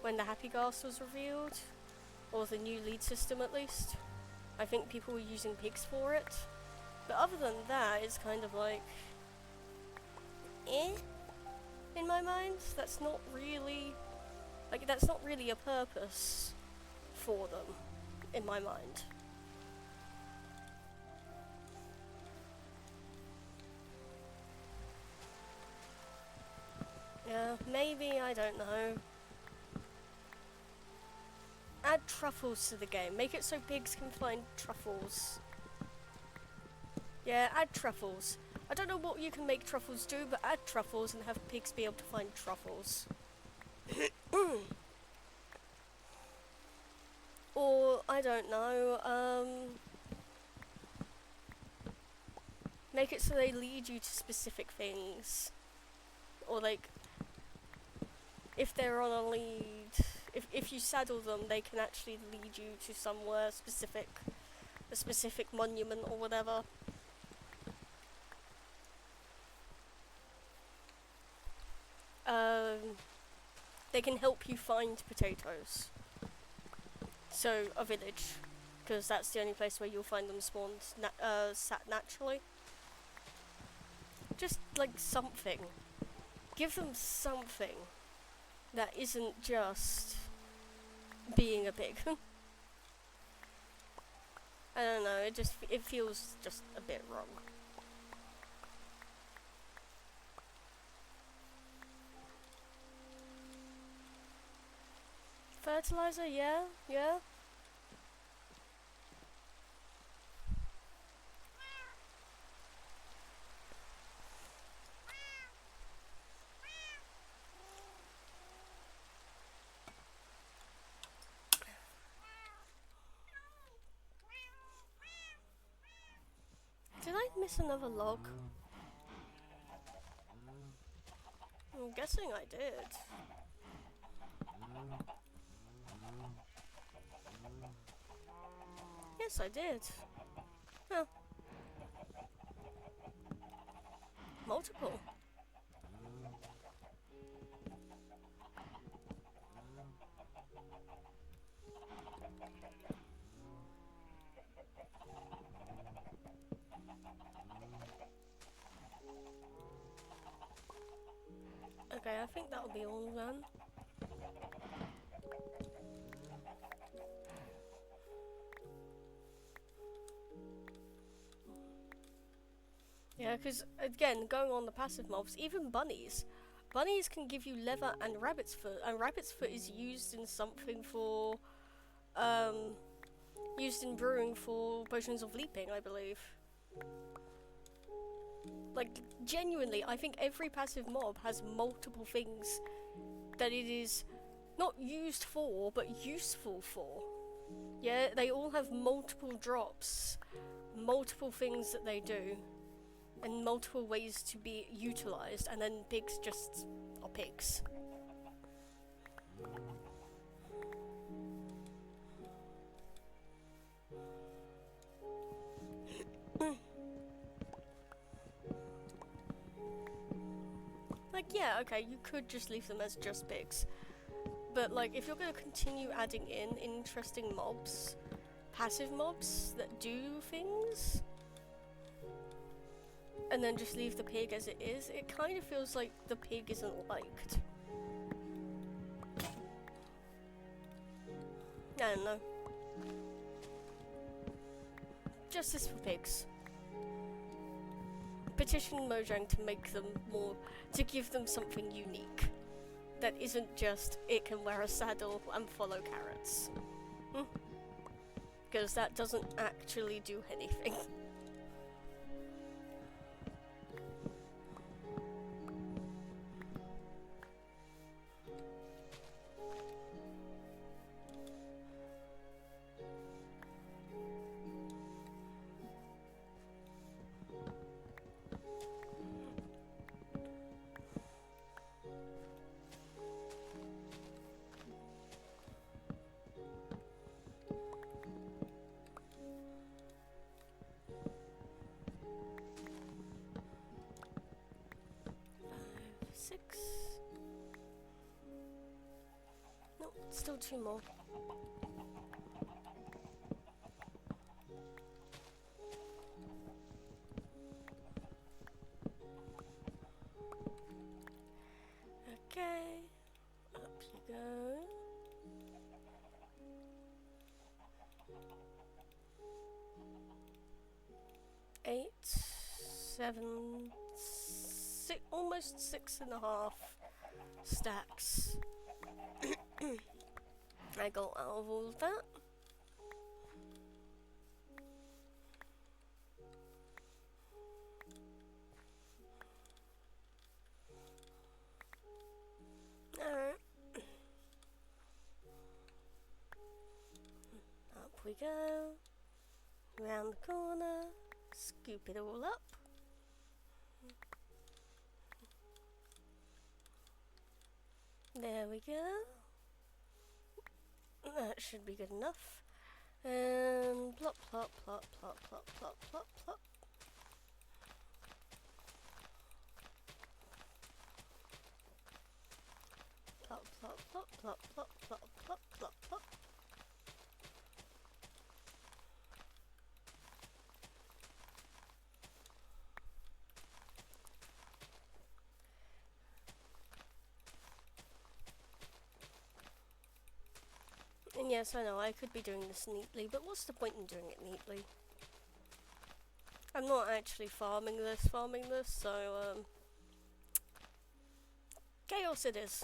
when the Happy Gas was revealed, or the new lead system at least. I think people were using pigs for it. But other than that, it's kind of like, in my mind. That's not really a purpose for them, in my mind. Yeah, maybe, I don't know. Add truffles to the game. Make it so pigs can find truffles. Yeah, add truffles. I don't know what you can make truffles do, but add truffles and have pigs be able to find truffles. Or Or, I don't know, make it so they lead you to specific things. Or like, if they're on a lead, if you saddle them, they can actually lead you to somewhere specific, a specific monument or whatever. They can help you find potatoes. So, a village, because that's the only place where you'll find them spawned sat naturally. Just like something. Give them something that isn't just being a pig. I don't know, it feels just a bit wrong. Fertilizer, yeah. Did I miss another log? I'm guessing I did. Yes, I did. Huh. Multiple. Okay, I think that'll be all then. Yeah, because again, going on the passive mobs, even bunnies. Bunnies can give you leather and rabbit's foot, and rabbit's foot is used in something for, used in brewing for potions of leaping, I believe. Like, genuinely, I think every passive mob has multiple things that it is not used for, but useful for. Yeah, they all have multiple drops, multiple things that they do, and multiple ways to be utilized, and then pigs just are pigs. Like, yeah, okay, you could just leave them as just pigs. But, like, if you're going to continue adding in interesting mobs, passive mobs that do things, and then just leave the pig as it is, it kind of feels like the pig isn't liked. I don't know. Justice for pigs. Petition Mojang to make them more, to give them something unique. That isn't just, it can wear a saddle and follow carrots. Because that doesn't actually do anything. Still two more. Okay, up you go. Eight, 7, 6, almost 6.5 stacks. I got out of all of that. Alright. we go. Round the corner. Scoop it all up. There we go. That should be good enough. And plop, plop, plop, plop, plop, plop, plop, plop. Plop, plop, plop, plop, plop, plop, plop, plop, plop. And yes, I know, I could be doing this neatly, but what's the point in doing it neatly? I'm not actually farming this, so, chaos it is.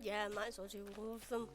Yeah, might as well do all of them.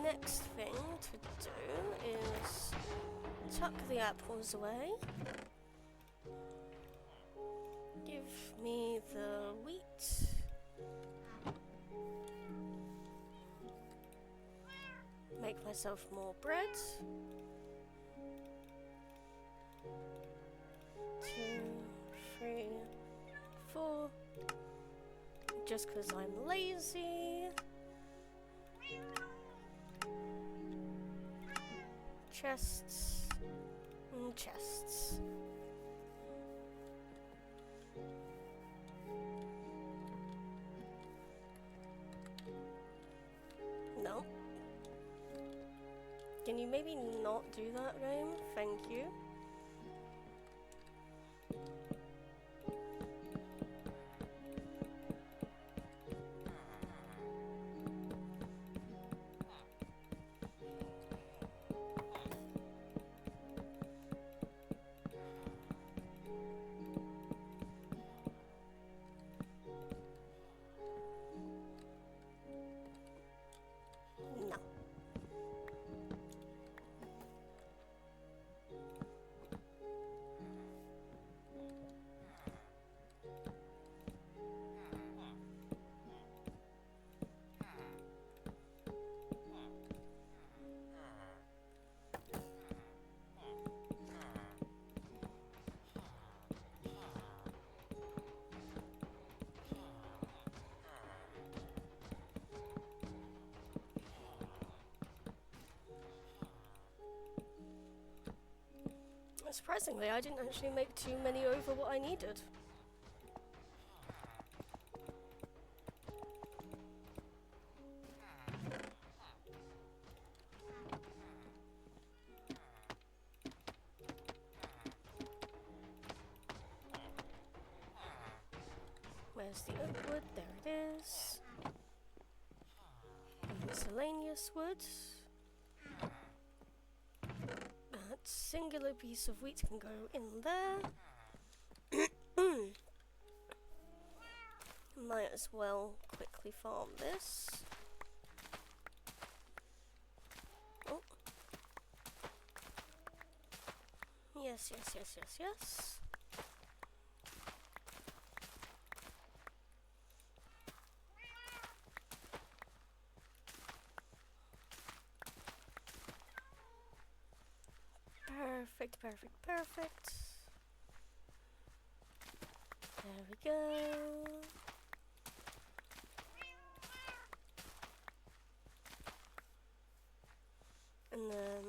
Next thing to do is tuck the apples away. Give me the wheat. Make myself more bread. 2, 3, 4. Just because I'm lazy. Chests and chests. No. Can you maybe not do that, game? Thank you. Surprisingly, I didn't actually make too many over what I needed. Where's the oak wood? There it is. Miscellaneous wood. That singular piece of wheat can go in there. Might as well quickly farm this. Oh. Yes, yes, yes, yes, yes. Perfect, perfect, perfect. There we go. And then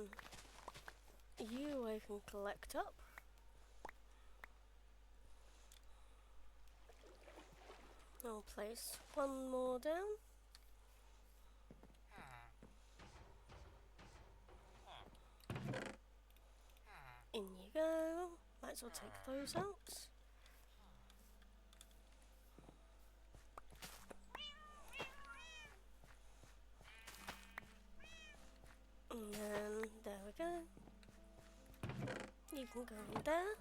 you I can collect up. I'll place one more down. In you go. Might as well take those out. And then there we go. You can go in there.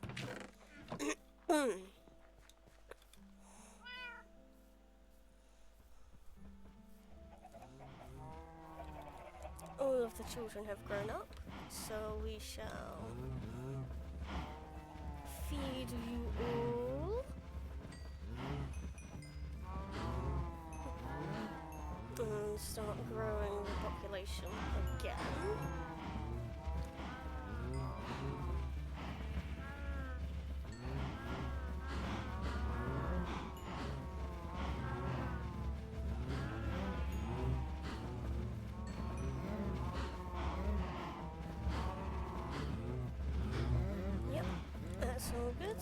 All of the children have grown up, so we shall feed you all. And start growing the population again. Yep, that's all good.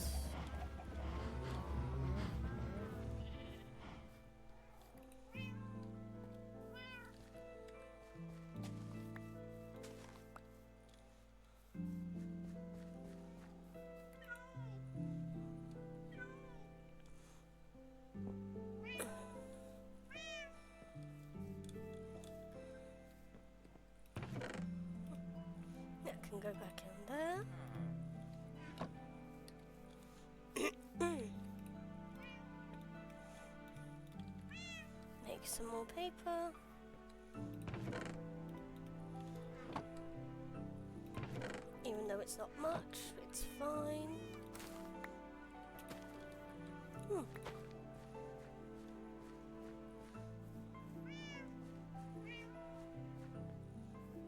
That can go back in there. Make some more paper. Even though it's not much, it's fine.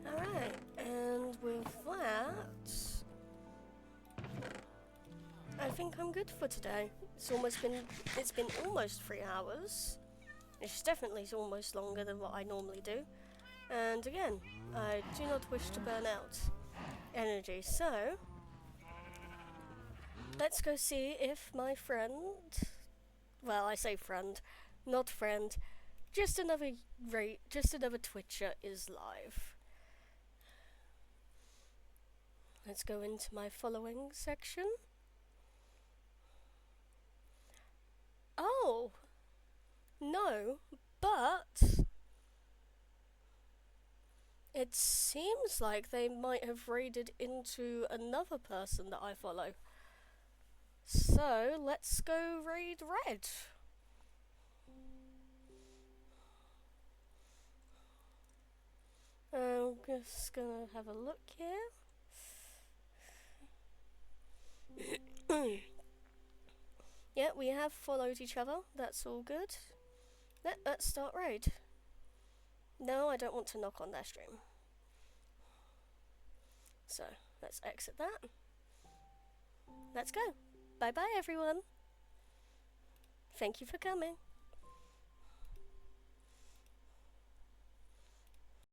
Alright, and with that, I think I'm good for today. It's been almost 3 hours. It's definitely almost longer than what I normally do. And again, I do not wish to burn out energy, so let's go see if my friend, well, I say friend, not friend, just another Twitcher is live. Let's go into my following section. Oh, no, but it seems like they might have raided into another person that I follow. So, let's go raid Red. I'm just gonna have a look here. Yeah, we have followed each other. That's all good. Let's start raid. No, I don't want to knock on their stream. So, let's exit that. Let's go. Bye bye, everyone. Thank you for coming.